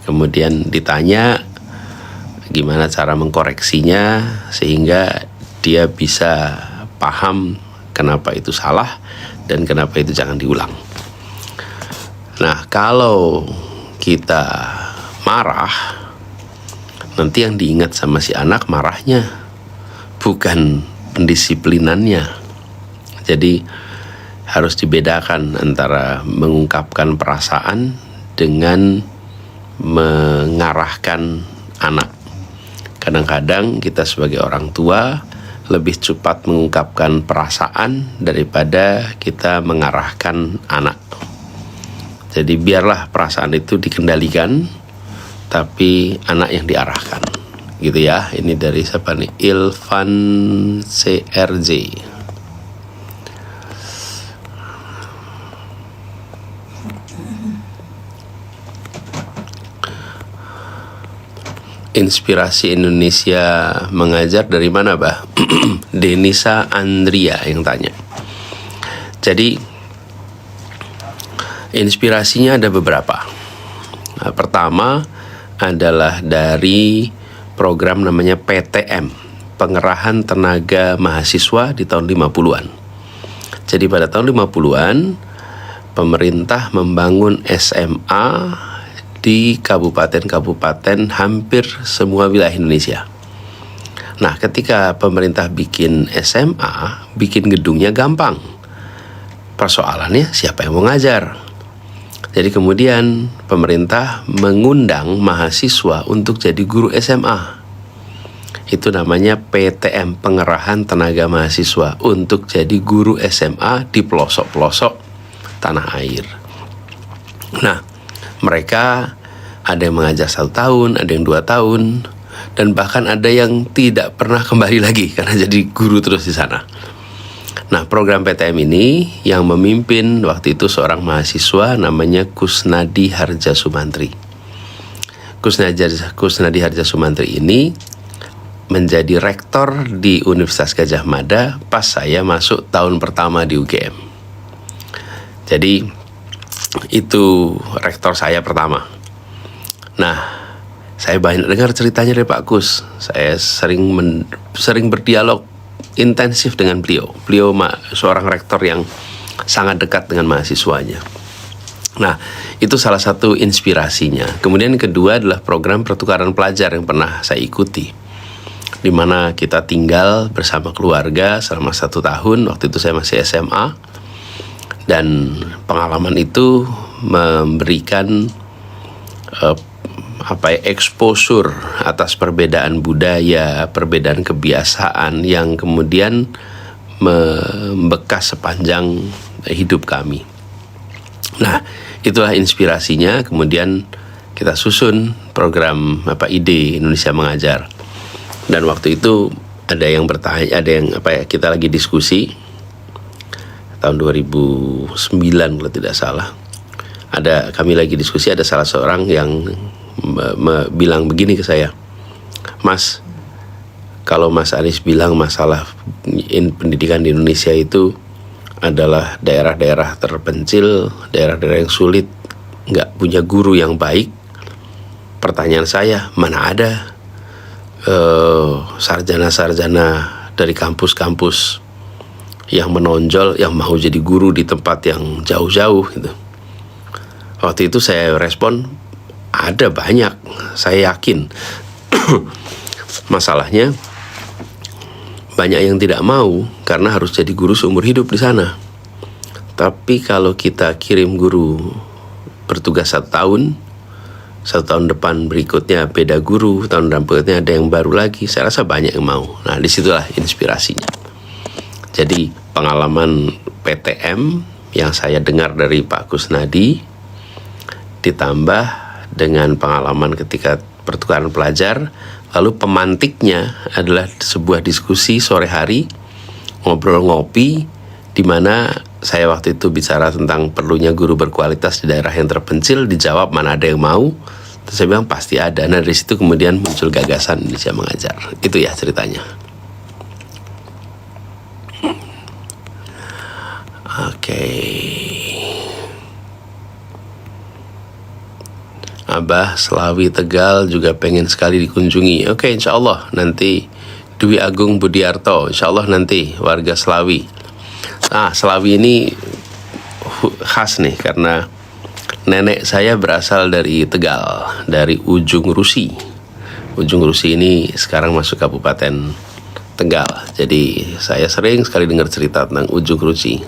Speaker 2: kemudian ditanya gimana cara mengkoreksinya sehingga dia bisa paham kenapa itu salah dan kenapa itu jangan diulang. Nah, kalau kita marah, nanti yang diingat sama si anak marahnya, bukan pendisiplinannya. Jadi harus dibedakan antara mengungkapkan perasaan dengan mengarahkan anak. Kadang-kadang kita sebagai orang tua lebih cepat mengungkapkan perasaan daripada kita mengarahkan anak. Jadi biarlah perasaan itu dikendalikan, tapi anak yang diarahkan. Gitu ya. Ini dari siapa nih? Ilvan CRJ. Inspirasi Indonesia mengajar dari mana, Bah? Denisa Andria yang tanya. Jadi inspirasinya ada beberapa. Nah, pertama adalah dari program namanya PTM, Pengerahan Tenaga Mahasiswa di tahun 50-an. Jadi pada tahun 50-an pemerintah membangun SMA di kabupaten-kabupaten hampir semua wilayah Indonesia. Nah, ketika pemerintah bikin SMA, bikin gedungnya gampang. Persoalannya siapa yang mau ngajar? Jadi kemudian pemerintah mengundang mahasiswa untuk jadi guru SMA. Itu namanya PTM, Pengerahan Tenaga Mahasiswa, untuk jadi guru SMA di pelosok-pelosok tanah air. Nah, mereka ada yang mengajar 1 tahun, ada yang 2 tahun, dan bahkan ada yang tidak pernah kembali lagi karena jadi guru terus di sana. Nah, program PTM ini yang memimpin waktu itu seorang mahasiswa namanya Kusnadi Harja Sumantri. Kusnadi Harja Sumantri ini menjadi rektor di Universitas Gadjah Mada pas saya masuk tahun pertama di UGM. Jadi itu rektor saya pertama. Nah, saya banyak dengar ceritanya dari Pak Kus. Saya sering berdialog intensif dengan beliau. Beliau seorang rektor yang sangat dekat dengan mahasiswanya. Nah, itu salah satu inspirasinya. Kemudian yang kedua adalah program pertukaran pelajar yang pernah saya ikuti, di mana kita tinggal bersama keluarga selama 1 tahun. Waktu itu saya masih SMA. Dan pengalaman itu memberikan exposure atas perbedaan budaya, perbedaan kebiasaan yang kemudian membekas sepanjang hidup kami. Nah, itulah inspirasinya. Kemudian kita susun program ide Indonesia Mengajar. Dan waktu itu ada yang bertanya, kita lagi diskusi tahun 2009 kalau tidak salah. Kami lagi diskusi, ada salah seorang yang bilang begini ke saya, Mas, kalau Mas Anies bilang masalah pendidikan di Indonesia itu adalah daerah-daerah terpencil, daerah-daerah yang sulit, nggak punya guru yang baik. Pertanyaan saya, mana ada sarjana-sarjana dari kampus-kampus yang menonjol, yang mau jadi guru di tempat yang jauh-jauh gitu. Waktu itu saya respon, ada banyak, saya yakin. Masalahnya banyak yang tidak mau karena harus jadi guru seumur hidup di sana. Tapi kalau kita kirim guru bertugas 1 tahun, 1 tahun depan berikutnya beda guru, tahun berikutnya ada yang baru lagi, saya rasa banyak yang mau. Nah, disitulah inspirasinya. Jadi pengalaman PTM yang saya dengar dari Pak Kusnadi ditambah dengan pengalaman ketika pertukaran pelajar, lalu pemantiknya adalah sebuah diskusi sore hari, ngobrol ngopi, di mana saya waktu itu bicara tentang perlunya guru berkualitas di daerah yang terpencil. Dijawab mana ada yang mau. Terus saya bilang pasti ada. Nah, dari situ kemudian muncul gagasan Indonesia Mengajar. Itu ya ceritanya. Oke. Abah Slawi Tegal juga pengen sekali dikunjungi. Oke, insya Allah nanti. Dwi Agung Budiarto, insya Allah nanti warga Slawi. Slawi ini khas nih karena nenek saya berasal dari Tegal, dari Ujung Rusi. Ujung Rusi ini sekarang masuk Kabupaten Tegal. Jadi saya sering sekali dengar cerita tentang Ujung Rusi.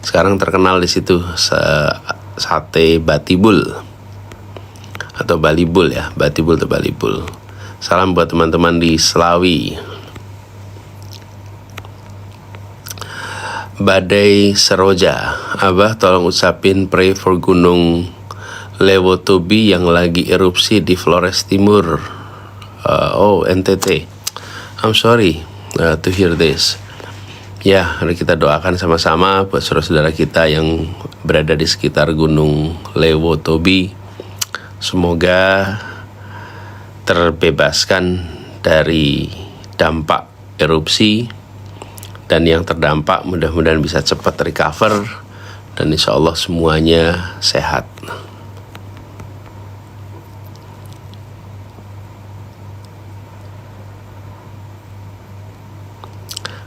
Speaker 2: Sekarang terkenal di situ sate Batibul atau Balibul ya, Batibul atau Balibul. Salam buat teman-teman di Slawi. Badai Seroja, Abah tolong ucapin pray for Gunung Lewotobi yang lagi erupsi di Flores Timur. NTT. I'm sorry to hear this. Ya, mari kita doakan sama-sama buat saudara-saudara kita yang berada di sekitar Gunung Lewotobi. Semoga terbebaskan dari dampak erupsi, dan yang terdampak mudah-mudahan bisa cepat recover, dan insya Allah semuanya sehat.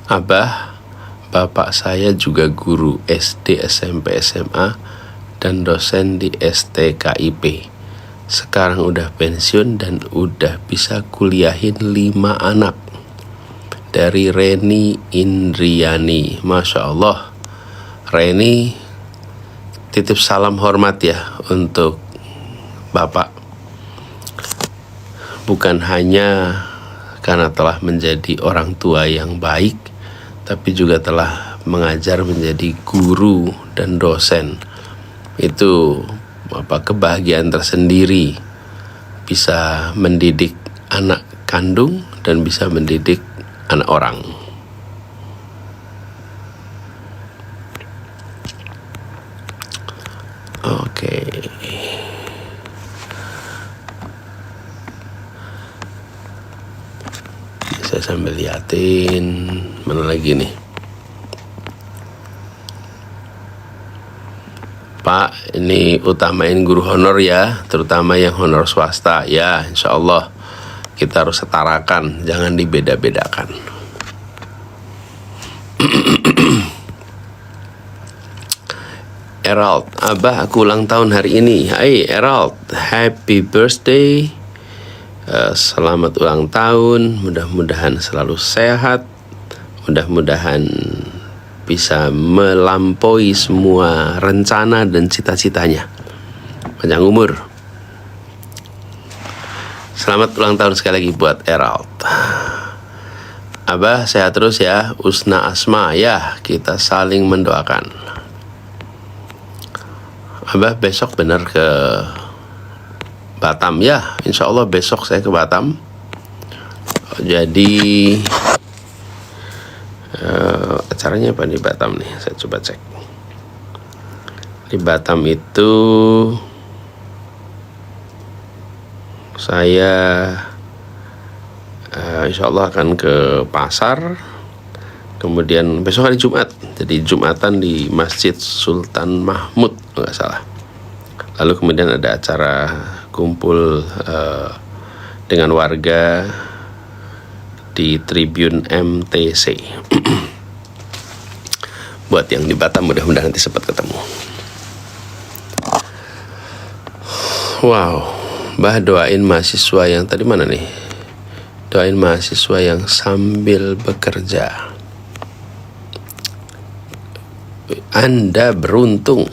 Speaker 2: Abah, bapak saya juga guru SD, SMP, SMA, dan dosen di STKIP. Sekarang udah pensiun dan udah bisa kuliahin 5 anak. Dari Reni Indriani. Masya Allah, Reni, titip salam hormat ya untuk Bapak. Bukan hanya karena telah menjadi orang tua yang baik, tapi juga telah mengajar menjadi guru dan dosen. Itu kebahagiaan tersendiri, bisa mendidik anak kandung dan bisa mendidik anak orang. Oke. Saya sambil liatin mana lagi nih. Pak, ini utamain guru honor ya, terutama yang honor swasta ya, insya Allah. Kita harus setarakan, jangan dibeda-bedakan. Erald, Abah aku ulang tahun hari ini. Hai Erald, happy birthday. Selamat ulang tahun, mudah-mudahan selalu sehat. Mudah-mudahan bisa melampaui semua rencana dan cita-citanya. Panjang umur. Selamat ulang tahun sekali lagi buat Erald. Abah sehat terus ya, Usna Asma ya, kita saling mendoakan. Abah besok benar ke Batam ya, insya Allah besok saya ke Batam. Jadi acaranya apa di Batam nih, saya coba cek. Di Batam itu saya insya Allah akan ke pasar. Kemudian besok hari Jumat, jadi Jumatan di Masjid Sultan Mahmud nggak salah. Lalu kemudian ada acara kumpul dengan warga di Tribun MTC. Buat yang di Batam mudah-mudahan nanti sempat ketemu. Wow. Bah, doain mahasiswa yang tadi mana nih? Doain mahasiswa yang sambil bekerja. Anda beruntung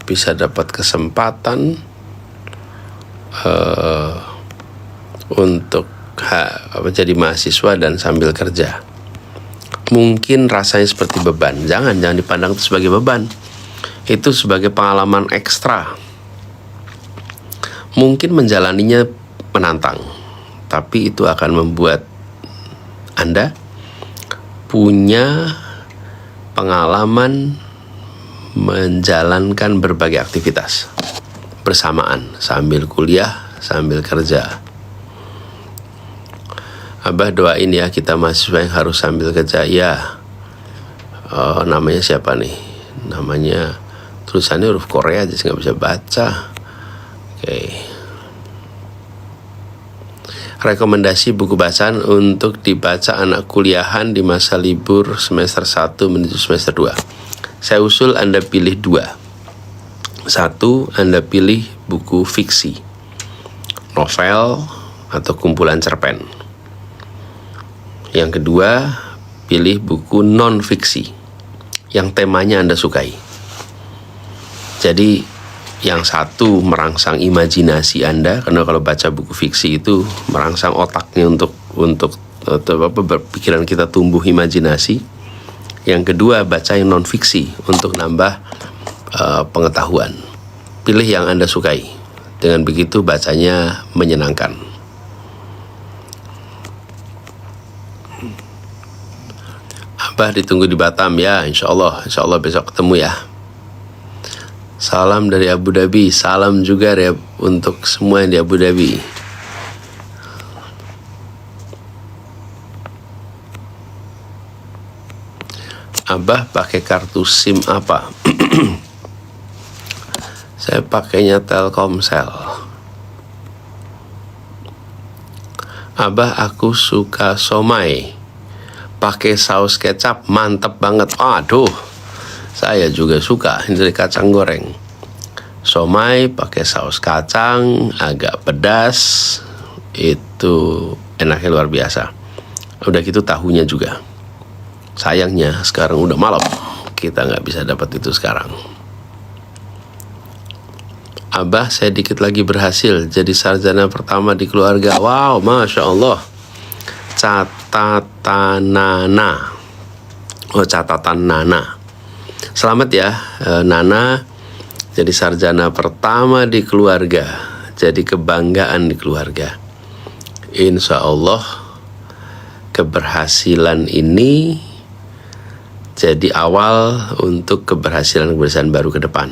Speaker 2: bisa dapat kesempatan untuk jadi mahasiswa dan sambil kerja. Mungkin rasanya seperti beban. Jangan dipandang itu sebagai beban. Itu sebagai pengalaman ekstra. Mungkin menjalaninya menantang, tapi itu akan membuat Anda punya pengalaman menjalankan berbagai aktivitas bersamaan, sambil kuliah, sambil kerja. Abah doain ya kita mahasiswa yang harus sambil kerja ya. Namanya siapa nih? Namanya tulisannya huruf Korea aja nggak bisa baca. Oke. Rekomendasi buku bacaan untuk dibaca anak kuliahan di masa libur semester 1 menuju semester 2. Saya usul Anda pilih 2. 1, Anda pilih buku fiksi, novel atau kumpulan cerpen. Yang kedua, pilih buku non-fiksi yang temanya Anda sukai. Jadi yang satu merangsang imajinasi Anda, karena kalau baca buku fiksi itu merangsang otaknya untuk pikiran kita tumbuh imajinasi. Yang kedua, baca yang non fiksi untuk nambah pengetahuan. Pilih yang Anda sukai. Dengan begitu bacanya menyenangkan. Abah ditunggu di Batam ya, insya Allah besok ketemu ya. Salam dari Abu Dhabi, salam juga ya untuk semua yang di Abu Dhabi. Abah pakai kartu SIM apa? Saya pakainya Telkomsel. Abah, aku suka somai pakai saus kecap, mantep banget. Aduh, saya juga suka ini dari kacang goreng. Somai pakai saus kacang, agak pedas, itu enaknya luar biasa. Udah gitu tahunya juga. Sayangnya sekarang udah malam, kita nggak bisa dapat itu sekarang. Abah, saya dikit lagi berhasil jadi sarjana pertama di keluarga. Wow, Masya Allah. Catatan Nana. Selamat ya, Nana. Jadi sarjana pertama di keluarga. Jadi kebanggaan di keluarga. Insya Allah keberhasilan ini jadi awal untuk keberhasilan baru ke depan.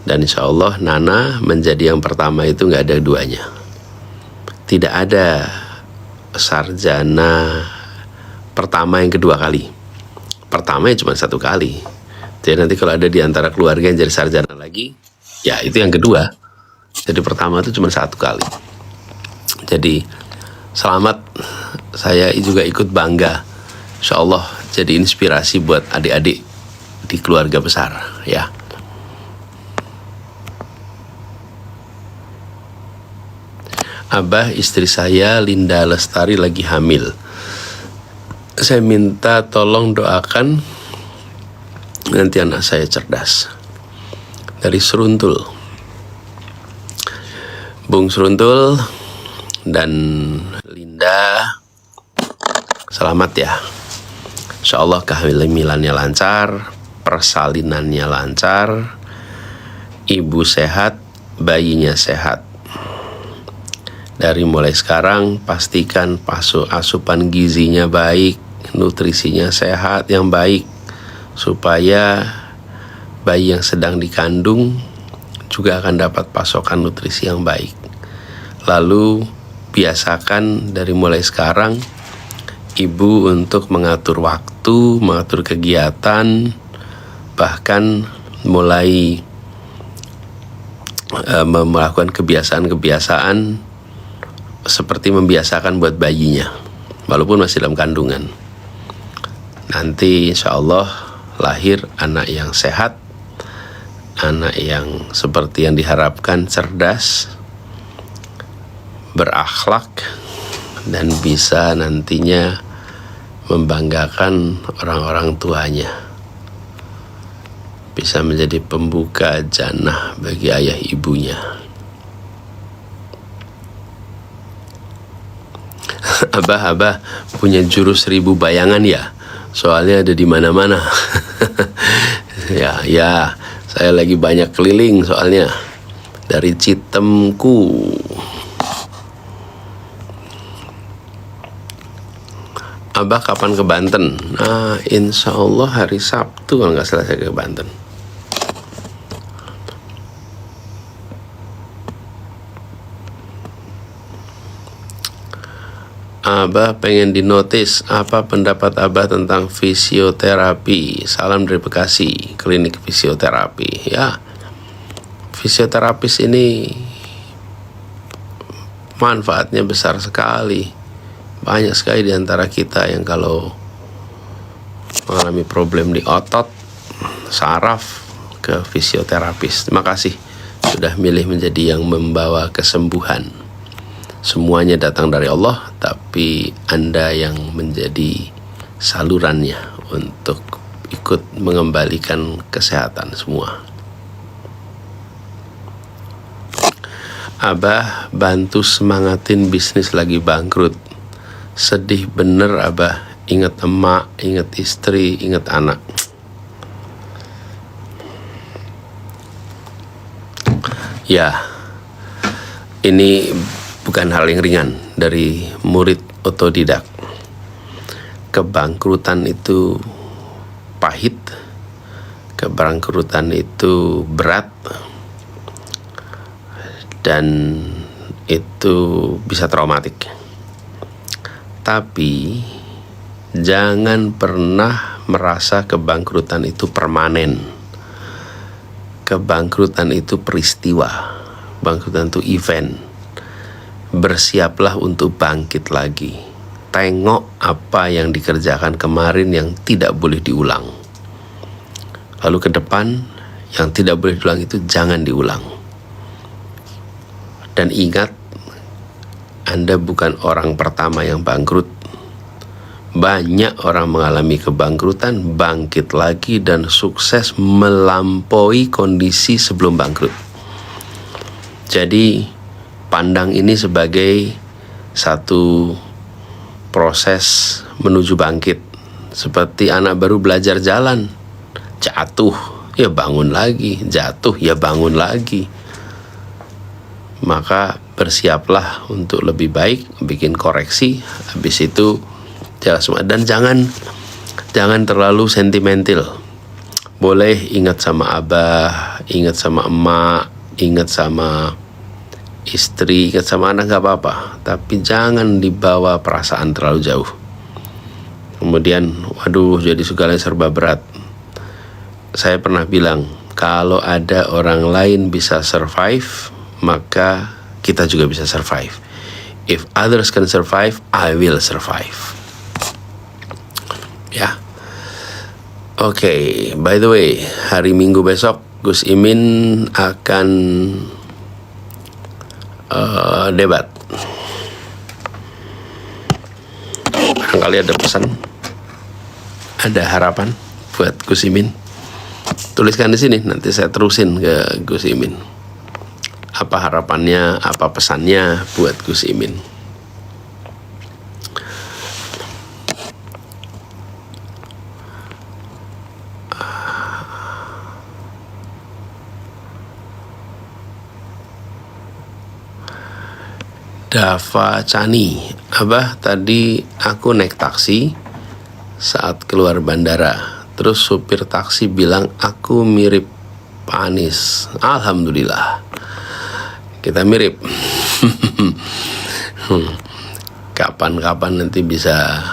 Speaker 2: Dan insya Allah Nana menjadi yang pertama itu nggak ada duanya. Tidak ada sarjana pertama yang kedua kali. Pertama ya cuma satu kali. Jadi nanti kalau ada di antara keluarga yang jadi sarjana lagi, ya itu yang kedua. Jadi pertama itu cuma satu kali. Jadi selamat, saya juga ikut bangga. Insya Allah jadi inspirasi buat adik-adik di keluarga besar ya. Abah, istri saya Linda Lestari lagi hamil. Saya minta tolong doakan nanti anak saya cerdas. Dari Seruntul. Bung Seruntul dan Linda, selamat ya. Insya Allah kehamilannya lancar, persalinannya lancar, ibu sehat, bayinya sehat. Dari mulai sekarang pastikan asupan gizinya baik, nutrisinya sehat yang baik, supaya bayi yang sedang dikandung juga akan dapat pasokan nutrisi yang baik. Lalu biasakan dari mulai sekarang ibu untuk mengatur waktu, mengatur kegiatan, bahkan mulai melakukan kebiasaan-kebiasaan seperti membiasakan buat bayinya walaupun masih dalam kandungan. Nanti insya Allah lahir anak yang sehat, anak yang seperti yang diharapkan, cerdas, berakhlak, dan bisa nantinya membanggakan orang-orang tuanya, bisa menjadi pembuka jannah bagi ayah ibunya. Abah punya jurus 1000 bayangan ya? Soalnya ada di mana-mana. ya, saya lagi banyak keliling soalnya dari Citemku. Abah kapan ke Banten? Nah, insya Allah hari Sabtu kalau nggak salah saya ke Banten. Abah pengen dinotis, apa pendapat Abah tentang fisioterapi? Salam dari Bekasi, klinik fisioterapi. Ya, fisioterapis ini manfaatnya besar sekali. Banyak sekali di antara kita yang kalau mengalami problem di otot, saraf, ke fisioterapis. Terima kasih sudah milih menjadi yang membawa kesembuhan. Semuanya datang dari Allah, tapi Anda yang menjadi salurannya untuk ikut mengembalikan kesehatan semua. Abah bantu semangatin bisnis lagi bangkrut. Sedih bener Abah, ingat emak, ingat istri, ingat anak. Ya, ini bukan hal yang ringan dari murid otodidak. Kebangkrutan itu pahit, kebangkrutan itu berat, dan itu bisa traumatik. Tapi jangan pernah merasa kebangkrutan itu permanen. Kebangkrutan itu peristiwa, bangkrutan itu event. Bersiaplah untuk bangkit lagi. Tengok apa yang dikerjakan kemarin yang tidak boleh diulang. Lalu ke depan, yang tidak boleh diulang itu jangan diulang. Dan ingat, Anda bukan orang pertama yang bangkrut. Banyak orang mengalami kebangkrutan, bangkit lagi, dan sukses melampaui kondisi sebelum bangkrut. Jadi, pandang ini sebagai satu proses menuju bangkit. Seperti anak baru belajar jalan. Jatuh, ya bangun lagi. Jatuh, ya bangun lagi. Maka bersiaplah untuk lebih baik, bikin koreksi. Habis itu jalan semua. Dan jangan terlalu sentimental. Boleh ingat sama abah, ingat sama emak, ingat sama istri, ingat sama anak, gak apa-apa. Tapi jangan dibawa perasaan terlalu jauh. Kemudian, waduh, jadi segala serba berat. Saya pernah bilang, kalau ada orang lain bisa survive, maka kita juga bisa survive. If others can survive, I will survive. Ya. Oke, by the way, hari Minggu besok Gus Imin akan debat. Barangkali ada pesan, ada harapan buat Gus Imin. Tuliskan di sini, nanti saya terusin ke Gus Imin. Apa harapannya, apa pesannya buat Gus Imin. Dava Chani, Abah, tadi aku naik taksi saat keluar bandara. Terus supir taksi bilang aku mirip Pak Anies. Alhamdulillah, kita mirip. Kapan-kapan nanti bisa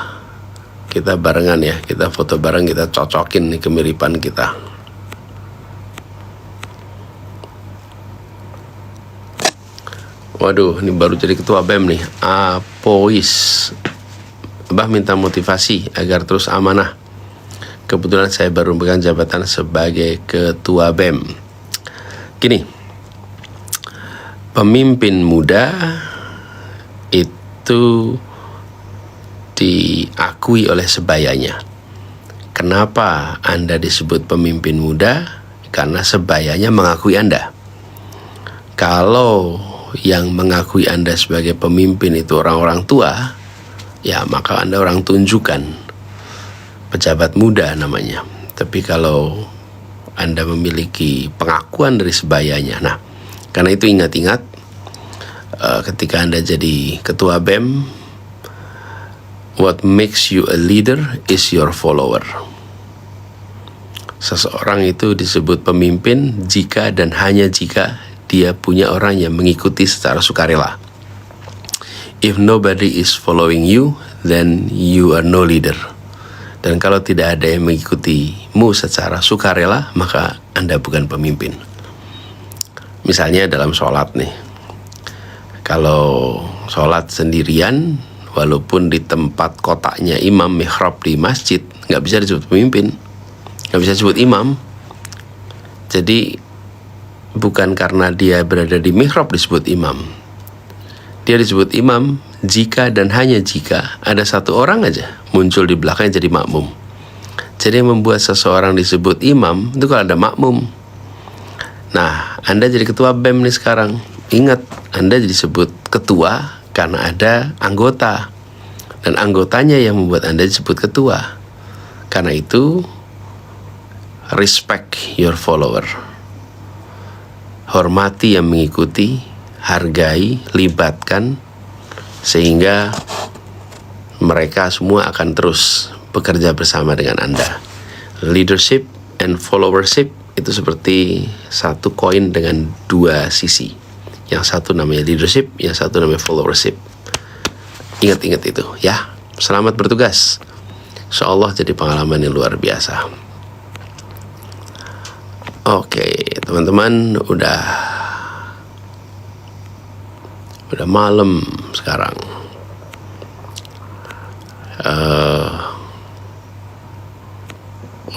Speaker 2: kita barengan ya, kita foto bareng, kita cocokin nih kemiripan kita. Waduh, ini baru jadi ketua BEM nih, Apois. Abah minta motivasi agar terus amanah. Kebetulan saya baru memegang jabatan sebagai ketua BEM. Gini, pemimpin muda itu diakui oleh sebayanya. Kenapa Anda disebut pemimpin muda? Karena sebayanya mengakui Anda. Kalau yang mengakui Anda sebagai pemimpin itu orang-orang tua, ya maka Anda orang tunjukkan, pejabat muda namanya. Tapi kalau Anda memiliki pengakuan dari sebayanya, nah karena itu ingat-ingat, ketika Anda jadi ketua BEM, what makes you a leader is your follower. Seseorang itu disebut pemimpin jika dan hanya jika dia punya orang yang mengikuti secara sukarela. If nobody is following you, then you are no leader. Dan kalau tidak ada yang mengikutimu secara sukarela, maka Anda bukan pemimpin. Misalnya dalam sholat nih, kalau sholat sendirian, walaupun di tempat kotaknya imam mihrab di masjid, nggak bisa disebut pemimpin, nggak bisa disebut imam. Jadi bukan karena dia berada di mihrab disebut imam. Dia disebut imam jika dan hanya jika ada satu orang aja muncul di belakangnya jadi makmum. Jadi yang membuat seseorang disebut imam itu kalau ada makmum. Nah, Anda jadi ketua BEM nih sekarang. Ingat, Anda disebut ketua karena ada anggota. Dan anggotanya yang membuat Anda disebut ketua. Karena itu, respect your follower. Hormati yang mengikuti, hargai, libatkan, sehingga mereka semua akan terus bekerja bersama dengan Anda. Leadership and followership itu seperti satu koin dengan dua sisi. Yang satu namanya leadership, yang satu namanya followership. Ingat-ingat itu ya. Selamat bertugas. Insyaallah jadi pengalaman yang luar biasa. Oke, teman-teman, udah malam sekarang.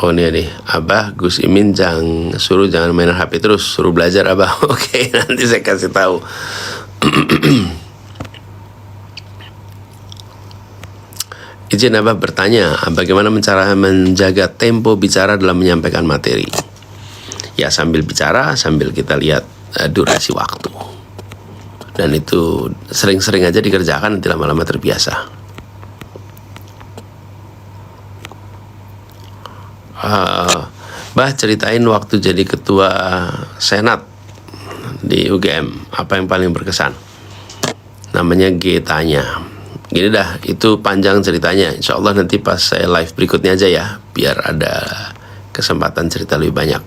Speaker 2: Oh ini nih, Abah Gus Imin jangan main HP terus, suruh belajar Abah. Oke, nanti saya kasih tahu. Izin Abah bertanya, bagaimana cara menjaga tempo bicara dalam menyampaikan materi? Ya sambil bicara, sambil kita lihat durasi waktu. Dan itu sering-sering aja dikerjakan, nanti lama-lama terbiasa. Bah, ceritain waktu jadi ketua Senat di UGM, apa yang paling berkesan? Namanya G Tanya. Gini dah, itu panjang ceritanya. Insya Allah nanti pas saya live berikutnya aja ya, biar ada kesempatan cerita lebih banyak.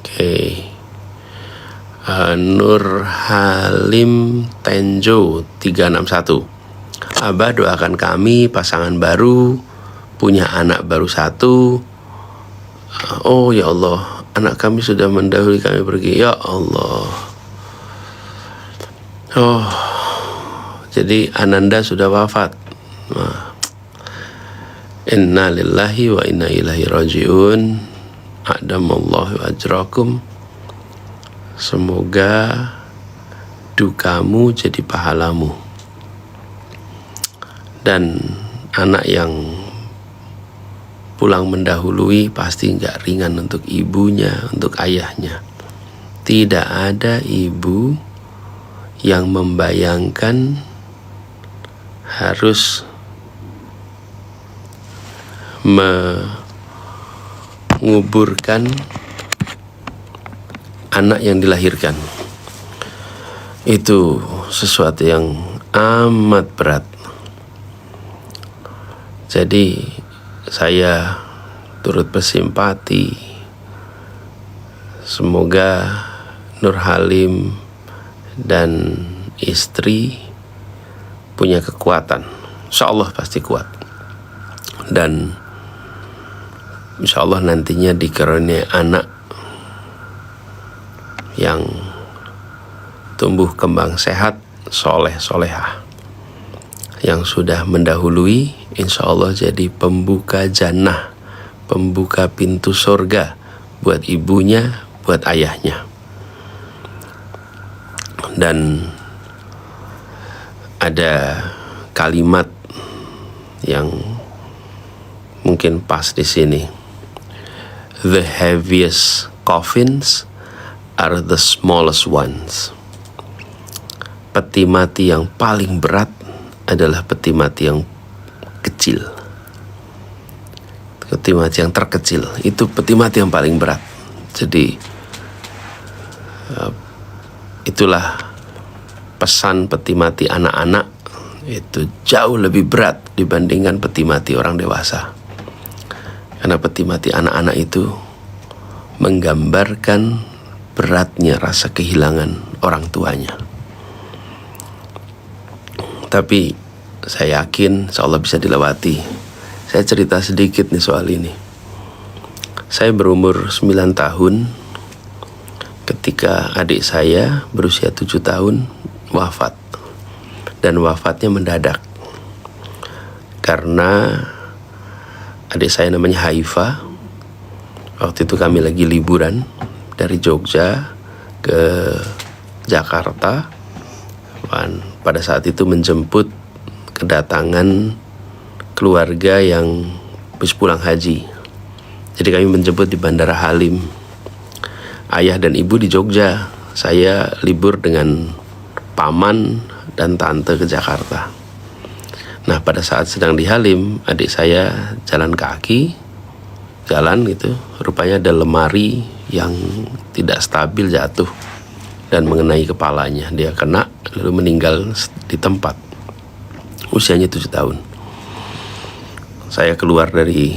Speaker 2: Oke. Nur Halim Tenjo 361. Abah doakan kami pasangan baru, punya anak baru 1. Oh ya Allah, anak kami sudah mendahului kami pergi. Ya Allah. Oh, jadi Ananda sudah wafat. Inna lillahi wa inna ilaihi rajiun. Adamallahu ajrakum. Semoga dukamu jadi pahalamu. Dan anak yang pulang mendahului pasti nggak ringan untuk ibunya, untuk ayahnya. Tidak ada ibu yang membayangkan harus menguburkan anak yang dilahirkan. Itu sesuatu yang amat berat. Jadi saya turut bersimpati. Semoga Nur Halim dan istri punya kekuatan. Insyaallah pasti kuat. Dan insyaallah nantinya dikaruniai anak yang tumbuh kembang sehat, soleh solehah, yang sudah mendahului, insyaallah jadi pembuka jannah, pembuka pintu surga buat ibunya, buat ayahnya. Dan ada kalimat yang mungkin pas di sini. The heaviest coffins are the smallest ones. Peti mati yang paling berat adalah peti mati yang kecil. Peti mati yang terkecil itu peti mati yang paling berat. Jadi itulah pesan peti mati anak-anak, itu jauh lebih berat dibandingkan peti mati orang dewasa. Karena peti mati anak-anak itu menggambarkan beratnya rasa kehilangan orang tuanya. Tapi saya yakin insyaallah bisa dilewati. Saya cerita sedikit nih soal ini. Saya berumur 9 tahun ketika adik saya berusia 7 tahun wafat. Dan wafatnya mendadak. Karena adik saya namanya Haifa. Waktu itu kami lagi liburan dari Jogja ke Jakarta. Dan pada saat itu menjemput kedatangan keluarga yang habis pulang haji. Jadi kami menjemput di Bandara Halim. Ayah dan ibu di Jogja. Saya libur dengan paman dan tante ke Jakarta. Nah, pada saat sedang di Halim, adik saya jalan kaki, gitu, rupanya ada lemari yang tidak stabil jatuh dan mengenai kepalanya. Dia kena lalu meninggal di tempat. Usianya 7 tahun. Saya keluar dari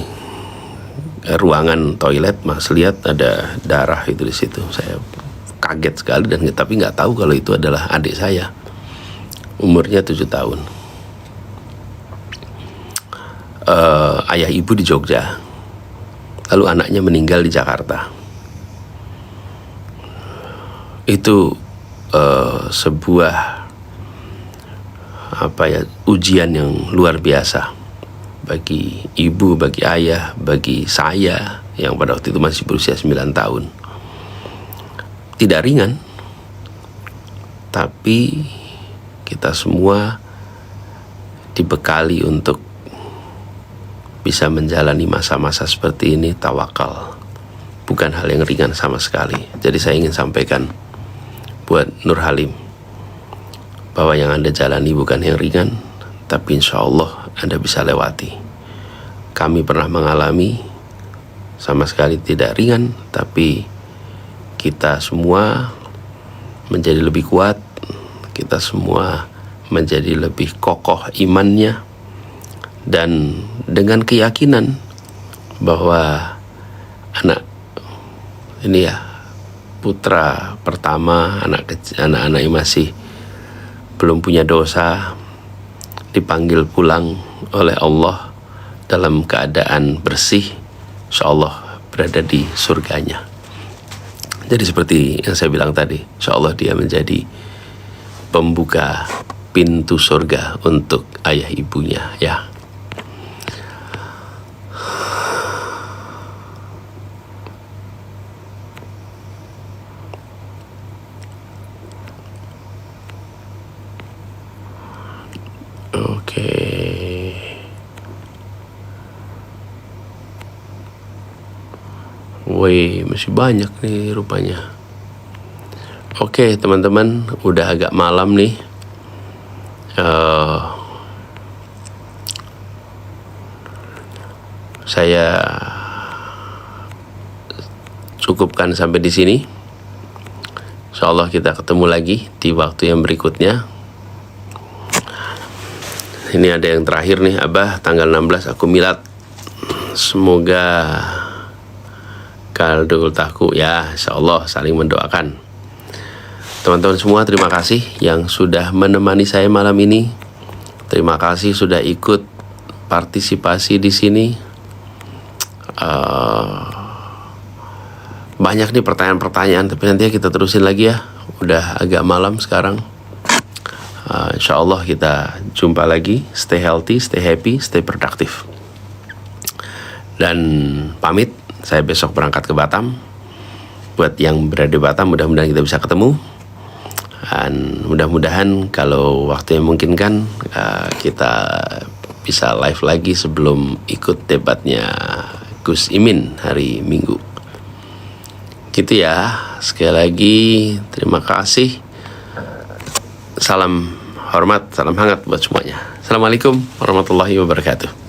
Speaker 2: ruangan toilet, Mas, lihat ada darah itu di situ. Saya kaget sekali dan tapi nggak tahu kalau itu adalah adik saya. Umurnya 7 tahun. Ayah ibu di Jogja. Lalu anaknya meninggal di Jakarta. Itu sebuah ujian yang luar biasa bagi ibu, bagi ayah, bagi saya yang pada waktu itu masih berusia 9 tahun. Tidak ringan, tapi kita semua dibekali untuk bisa menjalani masa-masa seperti ini. Tawakal bukan hal yang ringan sama sekali. Jadi saya ingin sampaikan buat Nur Halim bahwa yang Anda jalani bukan yang ringan, tapi insya Allah Anda bisa lewati. Kami pernah mengalami, sama sekali tidak ringan, tapi kita semua menjadi lebih kuat, kita semua menjadi lebih kokoh imannya, dan dengan keyakinan bahwa anak ini putra pertama, anak-anak yang masih belum punya dosa, dipanggil pulang oleh Allah dalam keadaan bersih, insya Allah berada di surganya. Jadi seperti yang saya bilang tadi, insya Allah dia menjadi pembuka pintu surga untuk ayah ibunya, ya. Oke. Woi, masih banyak nih rupanya. Oke, teman-teman, udah agak malam nih. Saya cukupkan sampai di sini. Insyaallah kita ketemu lagi di waktu yang berikutnya. Ini ada yang terakhir nih, Abah, tanggal 16 aku milad. Semoga kaldul taku, ya, insyaallah saling mendoakan. Teman-teman semua, terima kasih yang sudah menemani saya malam ini. Terima kasih sudah ikut partisipasi di sini. Banyak nih pertanyaan-pertanyaan, tapi nanti kita terusin lagi ya. Udah agak malam sekarang. Insyaallah kita jumpa lagi. Stay healthy, stay happy, stay productive. Dan pamit, saya besok berangkat ke Batam. Buat yang berada di Batam, mudah-mudahan kita bisa ketemu. Dan mudah-mudahan kalau waktu yang memungkinkan, kita bisa live lagi sebelum ikut debatnya Gus Imin hari Minggu. Gitu ya. Sekali lagi terima kasih. Salam hormat, salam hangat buat semuanya. Assalamualaikum warahmatullahi wabarakatuh.